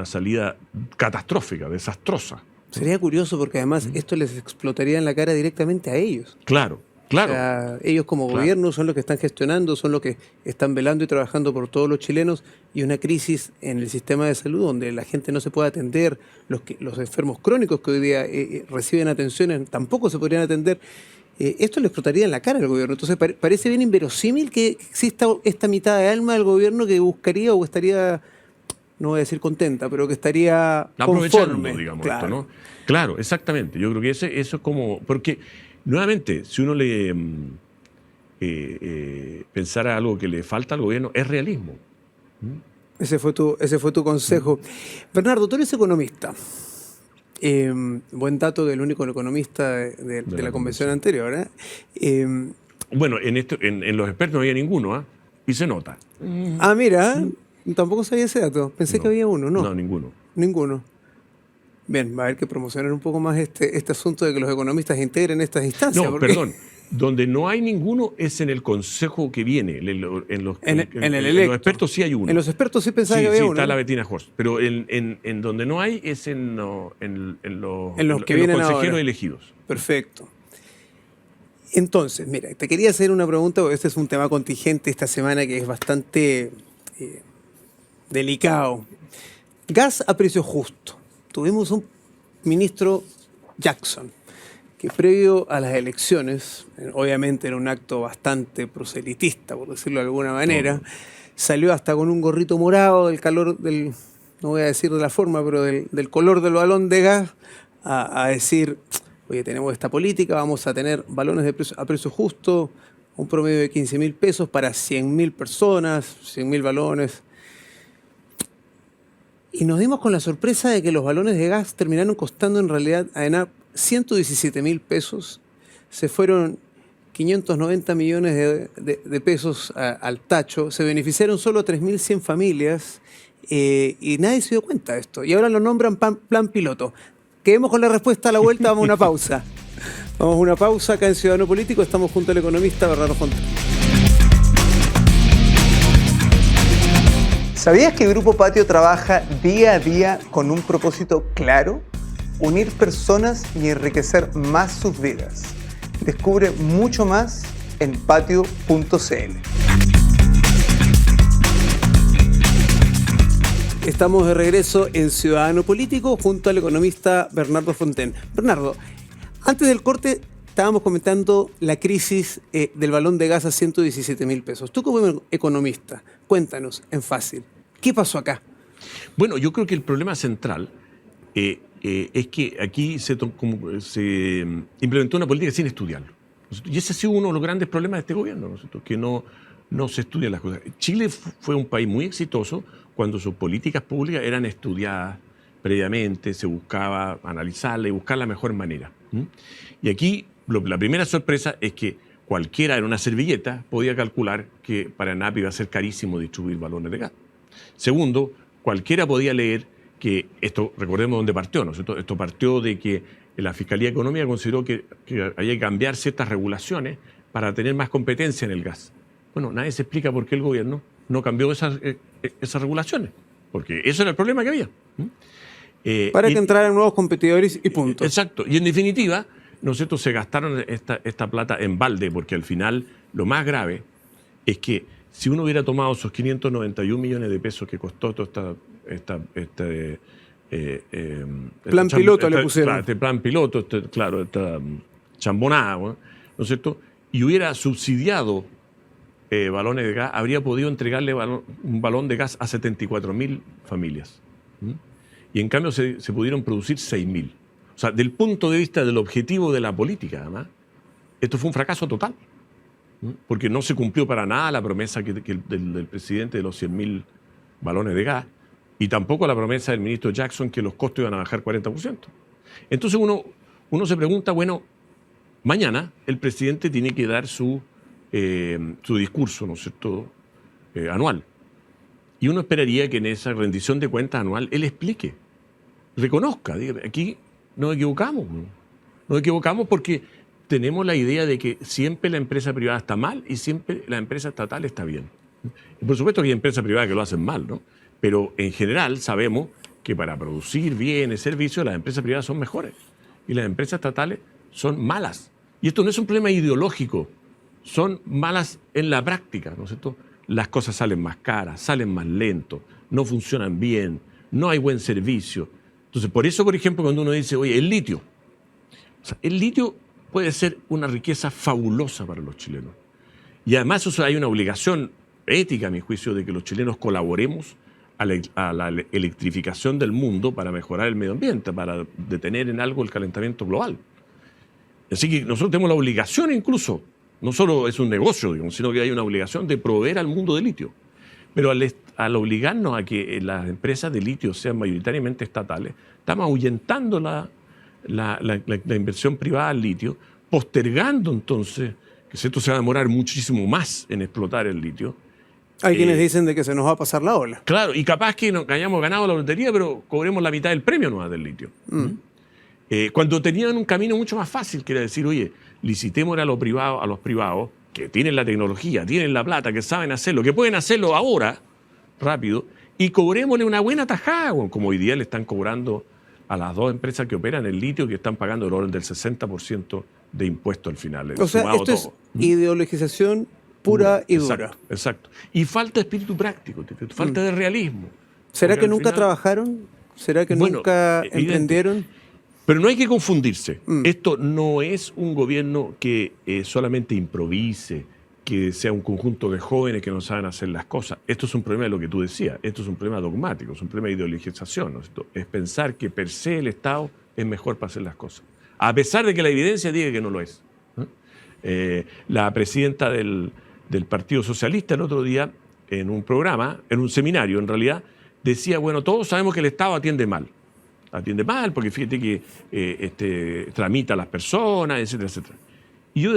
salida catastrófica, desastrosa. Sería curioso porque además esto les explotaría en la cara directamente a ellos. Claro, claro. O sea, ellos como gobierno son los que están gestionando, son los que están velando y trabajando por todos los chilenos, y una crisis en el sistema de salud donde la gente no se puede atender, los enfermos crónicos que hoy día reciben atenciones tampoco se podrían atender. Esto le explotaría en la cara al gobierno. Entonces parece bien inverosímil que exista esta mitad de alma del gobierno que buscaría o estaría, no voy a decir contenta, pero que estaría aprovechando, conforme, digamos, claro. Esto, ¿no? Claro, exactamente. Yo creo que eso es como... Porque, nuevamente, si uno le pensara algo que le falta al gobierno, es realismo. Ese fue tu consejo. Bernardo, tú eres economista. Buen dato del único economista de la convención anterior. Bueno, en los expertos no había ninguno, ¿eh? Y se nota. Ah, mira, tampoco sabía ese dato. Pensé que había uno, ¿no? No, ninguno. Ninguno. Bien, va a haber que promocionar un poco más este asunto de que los economistas integren estas instancias. No, perdón. Donde no hay ninguno es en el consejo que viene. En los expertos sí hay uno. En los expertos sí pensaba que había uno. Sí, está la Bettina Horst. Pero en donde no hay es en los consejeros ahora elegidos. Perfecto. Entonces, mira, te quería hacer una pregunta, porque este es un tema contingente esta semana que es bastante delicado. Gas a precio justo. tuvimos un ministro Jackson, que previo a las elecciones, obviamente era un acto bastante proselitista, por decirlo de alguna manera, salió hasta con un gorrito morado del calor del, no voy a decir de la forma, pero del color del balón de gas, a decir, oye, tenemos esta política, vamos a tener balones a precio justo, un promedio de 15.000 pesos para 100.000 personas, 100.000 balones. Y nos dimos con la sorpresa de que los balones de gas terminaron costando en realidad a ENAP 117.000 pesos. Se fueron 590 millones de pesos al tacho. Se beneficiaron solo 3.100 familias y nadie se dio cuenta de esto. Y ahora lo nombran plan piloto. Quedemos con la respuesta a la vuelta, vamos a una pausa. Vamos a una pausa acá en Ciudadano Político. Estamos junto al economista Bernardo Fontén. ¿Sabías que Grupo Patio trabaja día a día con un propósito claro? Unir personas y enriquecer más sus vidas. Descubre mucho más en patio.cl. Estamos de regreso en Ciudadano Político junto al economista Bernardo Fontén. Bernardo, antes del corte estábamos comentando la crisis del balón de gas a 117.000 pesos. Tú como economista, cuéntanos en fácil, ¿qué pasó acá? Bueno, yo creo que el problema central es que aquí se implementó una política sin estudiarlo, ¿no? Y ese ha sido uno de los grandes problemas de este gobierno, ¿no? Que no se estudian las cosas. Chile fue un país muy exitoso cuando sus políticas públicas eran estudiadas previamente, se buscaba analizarla y buscar la mejor manera. Y aquí la primera sorpresa es que cualquiera en una servilleta podía calcular que para ENAP iba a ser carísimo distribuir balones de gas. Segundo, cualquiera podía leer que esto, recordemos dónde partió, ¿no es cierto? Esto partió de que la Fiscalía Económica consideró que había que cambiar ciertas regulaciones para tener más competencia en el gas. Bueno, nadie se explica por qué el gobierno no cambió esas regulaciones, porque eso era el problema que había. Para que entraran nuevos competidores y punto. Exacto. Y en definitiva, ¿no es cierto?, se gastaron esta plata en balde, porque al final lo más grave es que si uno hubiera tomado esos 591 millones de pesos que costó todo plan piloto le pusieron. Este plan piloto, esta chambonada, ¿no es cierto?, y hubiera subsidiado balones de gas, habría podido entregarle un balón de gas a 74.000 familias. Y en cambio se pudieron producir 6.000. O sea, del punto de vista del objetivo de la política, además, esto fue un fracaso total. Porque no se cumplió para nada la promesa del presidente de los 100.000 balones de gas y tampoco la promesa del ministro Jackson que los costos iban a bajar 40%. Entonces uno se pregunta, bueno, mañana el presidente tiene que dar su discurso, ¿no es cierto?, anual. Y uno esperaría que en esa rendición de cuentas anual él explique, reconozca, diga, aquí nos equivocamos. Nos equivocamos porque tenemos la idea de que siempre la empresa privada está mal y siempre la empresa estatal está bien. Y por supuesto que hay empresas privadas que lo hacen mal, ¿no? Pero en general sabemos que para producir bienes, servicios, las empresas privadas son mejores y las empresas estatales son malas. Y esto no es un problema ideológico, son malas en la práctica, ¿no es cierto? Las cosas salen más caras, salen más lento, no funcionan bien, no hay buen servicio. Entonces, por eso, por ejemplo, cuando uno dice, oye, el litio, o sea, el litio puede ser una riqueza fabulosa para los chilenos. Y además eso hay una obligación ética, a mi juicio, de que los chilenos colaboremos a la electrificación del mundo para mejorar el medio ambiente, para detener en algo el calentamiento global. Así que nosotros tenemos la obligación incluso, no solo es un negocio, digamos, sino que hay una obligación de proveer al mundo de litio. Pero al obligarnos a que las empresas de litio sean mayoritariamente estatales, estamos ahuyentando la inversión privada al litio, postergando entonces, que esto se va a demorar muchísimo más en explotar el litio. Hay quienes dicen de que se nos va a pasar la ola. Claro, y capaz que hayamos ganado la lotería, pero cobremos la mitad del premio nomás del litio. Cuando tenían un camino mucho más fácil, que era decir, oye, licitemos a los privados que tienen la tecnología, tienen la plata, que saben hacerlo, que pueden hacerlo ahora, rápido, y cobrémosle una buena tajada, como hoy día le están cobrando a las dos empresas que operan el litio, que están pagando el orden del 60% de impuesto al final. O sea, esto es ideologización pura y dura. Exacto. Y falta espíritu práctico, falta de realismo. ¿Será que nunca trabajaron ¿Será que Bueno, nunca evidente. emprendieron? Pero no hay que confundirse. Esto no es un gobierno que solamente improvise, que sea un conjunto de jóvenes que no saben hacer las cosas. Esto es un problema de lo que tú decías. Esto es un problema dogmático, es un problema de ideologización, ¿no es cierto? Es pensar que per se el Estado es mejor para hacer las cosas, a pesar de que la evidencia diga que no lo es, ¿no? La presidenta del Partido Socialista el otro día, en un programa, en un seminario en realidad, decía, bueno, todos sabemos que el Estado atiende mal porque fíjate que tramita a las personas, etcétera, etcétera. Y yo,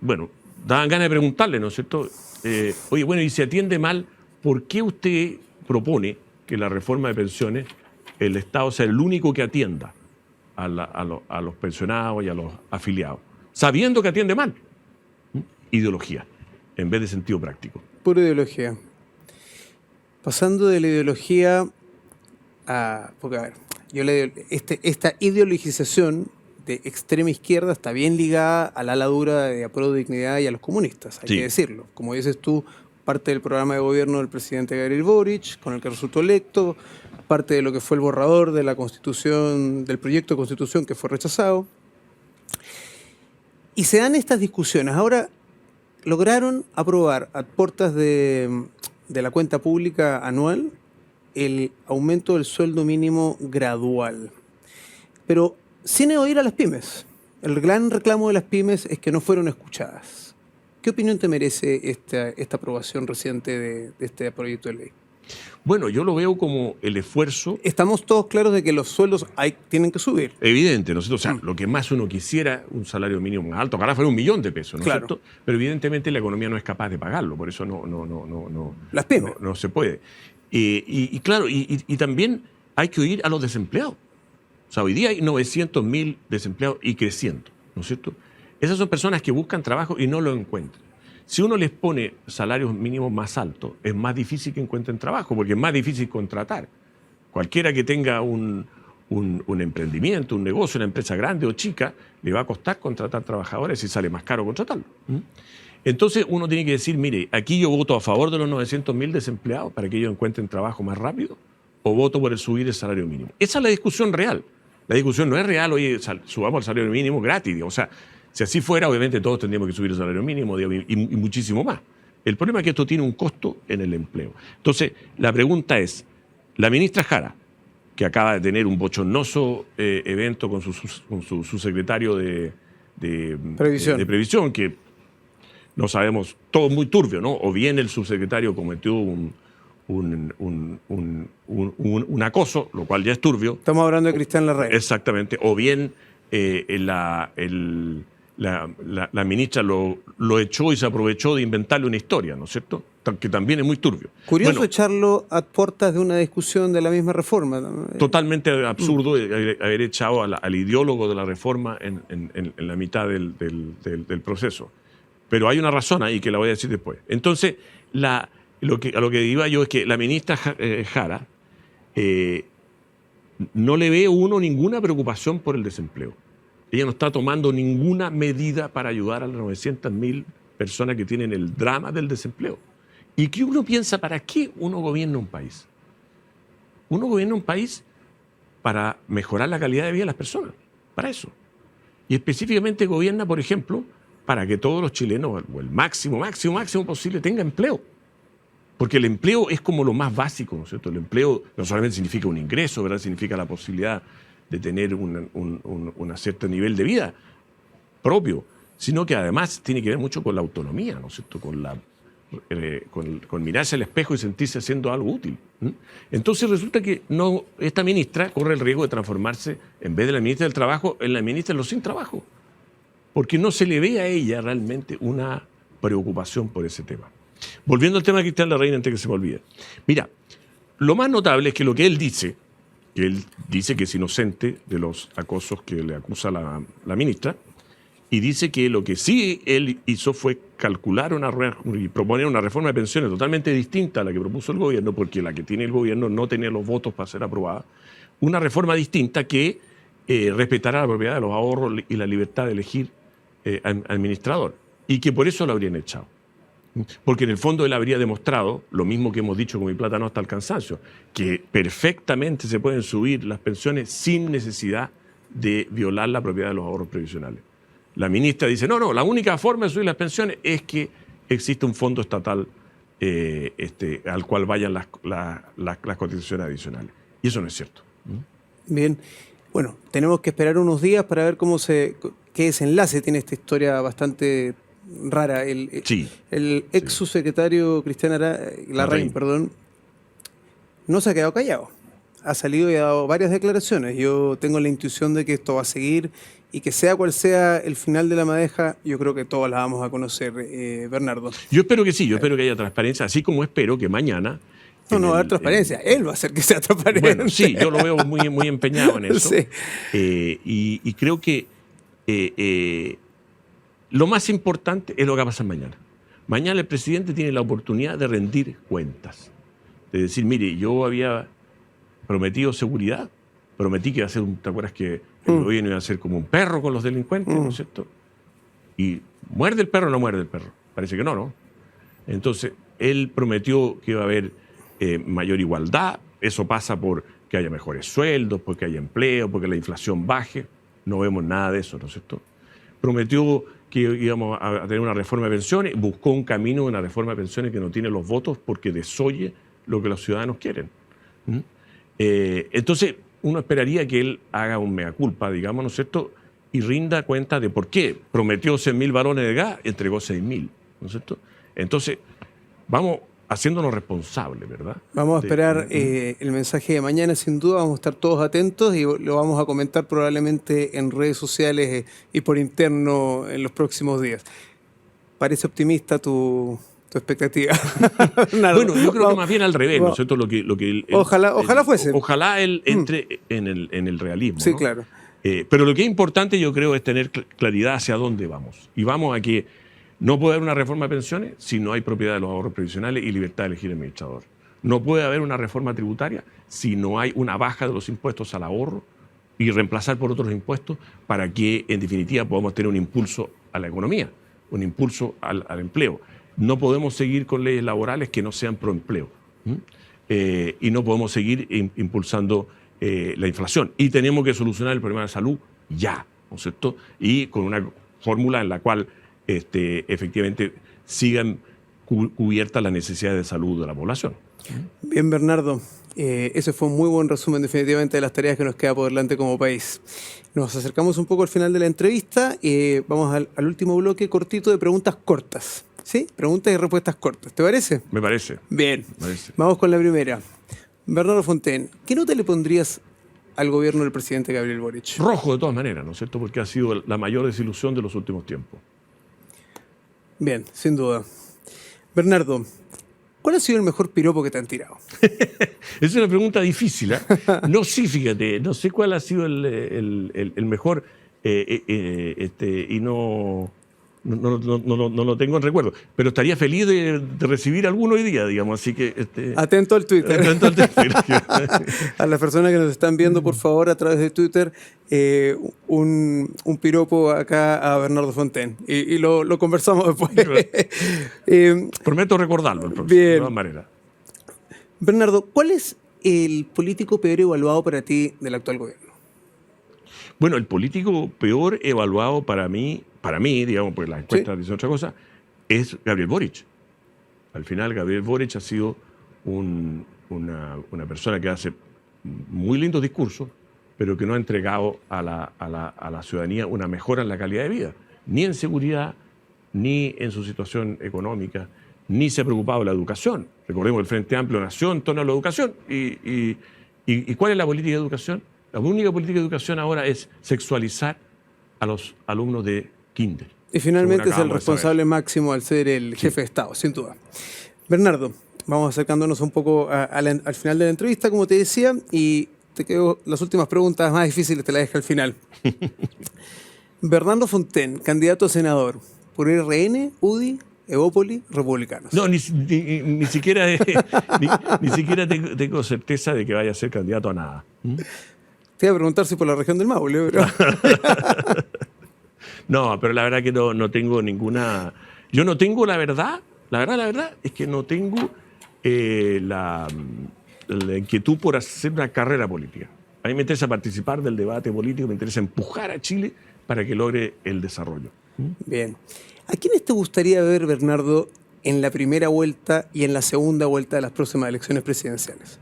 bueno, daban ganas de preguntarle, ¿no es cierto? Oye, bueno, y si atiende mal, ¿por qué usted propone que la reforma de pensiones el Estado sea el único que atienda a los pensionados y a los afiliados? Sabiendo que atiende mal. Ideología, en vez de sentido práctico. Pura ideología. Pasando de la ideología a... Porque, a ver, esta ideologización de extrema izquierda está bien ligada al ala dura de Apruebo Dignidad y a los comunistas, hay que decirlo. Como dices tú, parte del programa de gobierno del presidente Gabriel Boric, con el que resultó electo, parte de lo que fue el borrador de la Constitución, del proyecto de Constitución que fue rechazado. Y se dan estas discusiones. Ahora lograron aprobar a puertas de la cuenta pública anual el aumento del sueldo mínimo gradual, pero sin oír a las pymes. El gran reclamo de las pymes es que no fueron escuchadas. ¿Qué opinión te merece esta aprobación reciente de este proyecto de ley? Bueno, yo lo veo como el esfuerzo. Estamos todos claros de que los sueldos tienen que subir. Evidente, ¿no es cierto? O sea, lo que más uno quisiera, un salario mínimo más alto, ojalá fuera $1.000.000, ¿no es cierto? Pero evidentemente la economía no es capaz de pagarlo, por eso las pymes. No se puede. Y claro, y también hay que oír a los desempleados. O sea, hoy día hay 900.000 desempleados y creciendo, ¿no es cierto? Esas son personas que buscan trabajo y no lo encuentran. Si uno les pone salarios mínimos más altos, es más difícil que encuentren trabajo, porque es más difícil contratar. Cualquiera que tenga un emprendimiento, un negocio, una empresa grande o chica, le va a costar contratar trabajadores y sale más caro contratarlo. Entonces uno tiene que decir, mire, aquí yo voto a favor de los 900.000 desempleados para que ellos encuentren trabajo más rápido, o voto por subir el salario mínimo. Esa es la discusión real. La discusión no es real, oye, subamos el salario mínimo gratis. O sea, si así fuera, obviamente todos tendríamos que subir el salario mínimo y muchísimo más. El problema es que esto tiene un costo en el empleo. Entonces, la pregunta es, la ministra Jara, que acaba de tener un bochornoso evento con su subsecretario de Previsión, que no sabemos, todo muy turbio, ¿no? O bien el subsecretario cometió un acoso, lo cual ya es turbio. Estamos hablando de Cristian Larraín. Exactamente. O bien la ministra lo echó y se aprovechó de inventarle una historia, ¿no es cierto? Que también es muy turbio. Curioso echarlo a puertas de una discusión de la misma reforma. Totalmente absurdo haber echado al ideólogo de la reforma en la mitad del proceso. Pero hay una razón ahí que la voy a decir después. Entonces, a lo que iba yo es que la ministra Jara no le ve uno ninguna preocupación por el desempleo. Ella no está tomando ninguna medida para ayudar a las 900.000 personas que tienen el drama del desempleo. ¿Y qué uno piensa? ¿Para qué uno gobierna un país? Uno gobierna un país para mejorar la calidad de vida de las personas, para eso. Y específicamente gobierna, por ejemplo, para que todos los chilenos, o el máximo posible, tengan empleo. Porque el empleo es como lo más básico, ¿no es cierto? El empleo no solamente significa un ingreso, ¿verdad? Significa la posibilidad de tener un cierto nivel de vida propio, sino que además tiene que ver mucho con la autonomía, ¿no es cierto? Con mirarse al espejo y sentirse haciendo algo útil. Entonces resulta que esta ministra corre el riesgo de transformarse, en vez de la ministra del Trabajo, en la ministra de los sin trabajo, porque no se le ve a ella realmente una preocupación por ese tema. Volviendo al tema de Cristian Larraín, antes que se me olvide. Mira, lo más notable es que lo que él dice que es inocente de los acosos que le acusa la ministra, y dice que lo que sí él hizo fue calcular y proponer una reforma de pensiones totalmente distinta a la que propuso el gobierno, porque la que tiene el gobierno no tenía los votos para ser aprobada. Una reforma distinta que respetara la propiedad de los ahorros y la libertad de elegir administrador, y que por eso lo habrían echado. Porque en el fondo él habría demostrado, lo mismo que hemos dicho con Mi Plata No hasta el cansancio, que perfectamente se pueden subir las pensiones sin necesidad de violar la propiedad de los ahorros previsionales. La ministra dice, no, la única forma de subir las pensiones es que existe un fondo estatal al cual vayan las cotizaciones adicionales. Y eso no es cierto. Bien, bueno, tenemos que esperar unos días para ver qué desenlace tiene esta historia bastante rara. El ex subsecretario Cristian Larraín, no se ha quedado callado. Ha salido y ha dado varias declaraciones. Yo tengo la intuición de que esto va a seguir y que sea cual sea el final de la madeja, yo creo que todas la vamos a conocer, Bernardo. Yo espero que sí, yo espero que haya transparencia, así como espero que mañana... No va a haber transparencia, él va a hacer que sea transparente. Bueno, sí, yo lo veo muy empeñado en eso. Sí. Y creo que lo más importante es lo que va a pasar mañana. Mañana el presidente tiene la oportunidad de rendir cuentas. De decir, mire, yo había prometido seguridad, prometí que iba a ser ¿te acuerdas que el gobierno iba a ser como un perro con los delincuentes, ¿no es cierto? Y ¿muerde el perro o no muerde el perro? Parece que no. Entonces, él prometió que iba a haber mayor igualdad, eso pasa por que haya mejores sueldos, porque haya empleo, porque la inflación baje. No vemos nada de eso, ¿no es cierto? Prometió que íbamos a tener una reforma de pensiones, buscó un camino de una reforma de pensiones que no tiene los votos porque desoye lo que los ciudadanos quieren. Entonces, uno esperaría que él haga un mea culpa, digamos, ¿no es cierto?, y rinda cuenta de por qué prometió 100.000 balones de gas, entregó 6.000, ¿no es cierto? Entonces, vamos haciéndonos responsables, ¿verdad? Vamos a esperar el mensaje de mañana, sin duda, vamos a estar todos atentos y lo vamos a comentar probablemente en redes sociales y por interno en los próximos días. Parece optimista tu expectativa. Bueno, yo creo que más bien al revés, ¿no es cierto? Ojalá fuese. Ojalá él entre en el realismo. Sí, ¿no? claro. Pero lo que es importante, yo creo, es tener claridad hacia dónde vamos. Y vamos a que no puede haber una reforma de pensiones si no hay propiedad de los ahorros previsionales y libertad de elegir administrador. No puede haber una reforma tributaria si no hay una baja de los impuestos al ahorro y reemplazar por otros impuestos para que, en definitiva, podamos tener un impulso a la economía, un impulso al empleo. No podemos seguir con leyes laborales que no sean proempleo. Y no podemos seguir impulsando la inflación. Y tenemos que solucionar el problema de salud ya, ¿no es cierto? Y con una fórmula en la cual efectivamente sigan cubiertas las necesidades de salud de la población. Bien, Bernardo. Ese fue un muy buen resumen definitivamente de las tareas que nos queda por delante como país. Nos acercamos un poco al final de la entrevista y vamos al último bloque cortito de preguntas cortas. ¿Sí? Preguntas y respuestas cortas. ¿Te parece? Me parece. Bien. Vamos con la primera. Bernardo Fontaine, ¿qué nota le pondrías al gobierno del presidente Gabriel Boric? Rojo, de todas maneras, ¿no es cierto? Porque ha sido la mayor desilusión de los últimos tiempos. Bien, sin duda. Bernardo, ¿cuál ha sido el mejor piropo que te han tirado? Es una pregunta difícil, ¿eh? No, sí, fíjate, no sé cuál ha sido el mejor y no lo tengo en recuerdo, pero estaría feliz de recibir alguno hoy día, digamos, así que... Atento al Twitter. Atento al Twitter. A las personas que nos están viendo, por favor, a través de Twitter, un piropo acá a Bernardo Fontaine. Y lo conversamos después. Prometo recordarlo el próximo, de todas maneras. Bernardo, ¿cuál es el político peor evaluado para ti del actual gobierno? Bueno, el político peor evaluado para mí, digamos, porque las encuestas dicen otra cosa, es Gabriel Boric. Al final, Gabriel Boric ha sido una persona que hace muy lindos discursos, pero que no ha entregado a la ciudadanía una mejora en la calidad de vida, ni en seguridad, ni en su situación económica, ni se ha preocupado de la educación. Recordemos que el Frente Amplio nació en torno a la educación. ¿Y cuál es la política de educación? La única política de educación ahora es sexualizar a los alumnos de kinder. Y finalmente es el responsable máximo al ser el jefe de Estado, sin duda. Bernardo, vamos acercándonos un poco al final de la entrevista, como te decía, y te quedo las últimas preguntas más difíciles, te las dejo al final. Bernardo Fontaine, candidato a senador, por RN, UDI, Evópoli, Republicanos. No, ni siquiera, ni siquiera tengo certeza de que vaya a ser candidato a nada. Te iba a preguntar si por la región del Maule, pero... No, pero la verdad que no tengo ninguna... Yo no tengo, la verdad, La verdad es que no tengo la inquietud por hacer una carrera política. A mí me interesa participar del debate político, me interesa empujar a Chile para que logre el desarrollo. Bien. ¿A quiénes te gustaría ver, Bernardo, en la primera vuelta y en la segunda vuelta de las próximas elecciones presidenciales?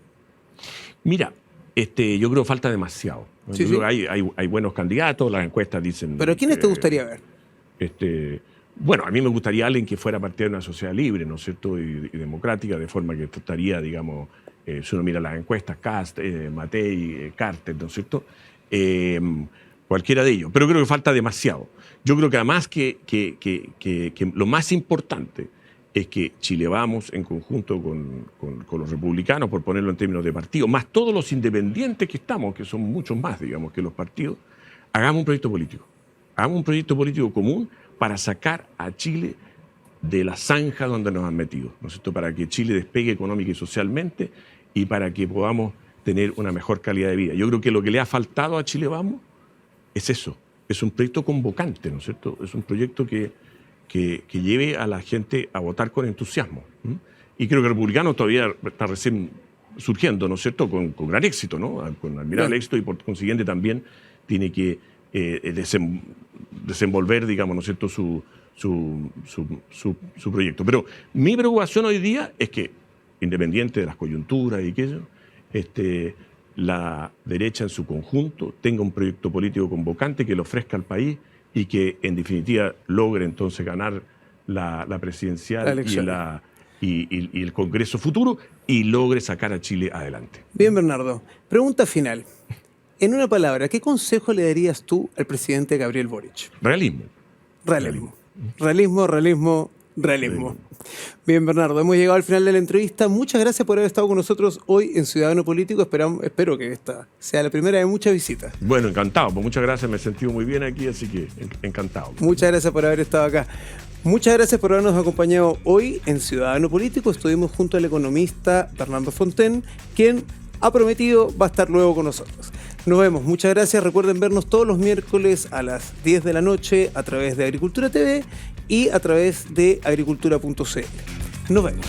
Mira, yo creo que falta demasiado. Sí, yo creo que hay buenos candidatos, las encuestas dicen... ¿Pero a quiénes te gustaría ver? Bueno, a mí me gustaría alguien que fuera partidario de una sociedad libre, ¿no es cierto?, y democrática, de forma que estaría, digamos, si uno mira las encuestas, Kast, Matei, Carter, ¿no es cierto?, cualquiera de ellos. Pero creo que falta demasiado. Yo creo que además que lo más importante es que Chile Vamos, en conjunto con los republicanos, por ponerlo en términos de partido, más todos los independientes que estamos, que son muchos más, digamos, que los partidos, hagamos un proyecto político. Hagamos un proyecto político común para sacar a Chile de la zanja donde nos han metido, ¿no es cierto?, para que Chile despegue económica y socialmente y para que podamos tener una mejor calidad de vida. Yo creo que lo que le ha faltado a Chile Vamos es eso, es un proyecto convocante, ¿no es cierto?, es un proyecto que lleve a la gente a votar con entusiasmo. Y creo que el republicano todavía está recién surgiendo, ¿no es cierto?, con gran éxito, ¿no?, con admirable éxito, y por consiguiente también tiene que desenvolver, digamos, ¿no es cierto?, su proyecto. Pero mi preocupación hoy día es que, independiente de las coyunturas y aquello, la derecha en su conjunto tenga un proyecto político convocante que le ofrezca al país y que, en definitiva, logre entonces ganar la presidencial y el Congreso futuro y logre sacar a Chile adelante. Bien, Bernardo. Pregunta final. En una palabra, ¿qué consejo le darías tú al presidente Gabriel Boric? Realismo. Realismo. Bien, Bernardo, hemos llegado al final de la entrevista. Muchas gracias por haber estado con nosotros hoy en Ciudadano Político. Espero que esta sea la primera de muchas visitas. Bueno, encantado. Pues muchas gracias, me he sentido muy bien aquí, así que encantado. Muchas gracias por haber estado acá. Muchas gracias por habernos acompañado hoy en Ciudadano Político. Estuvimos junto al economista Bernardo Fontaine, quien ha prometido va a estar luego con nosotros. Nos vemos, muchas gracias. Recuerden vernos todos los miércoles a las 10 de la noche a través de Agricultura TV y a través de agricultura.cl. Nos vemos.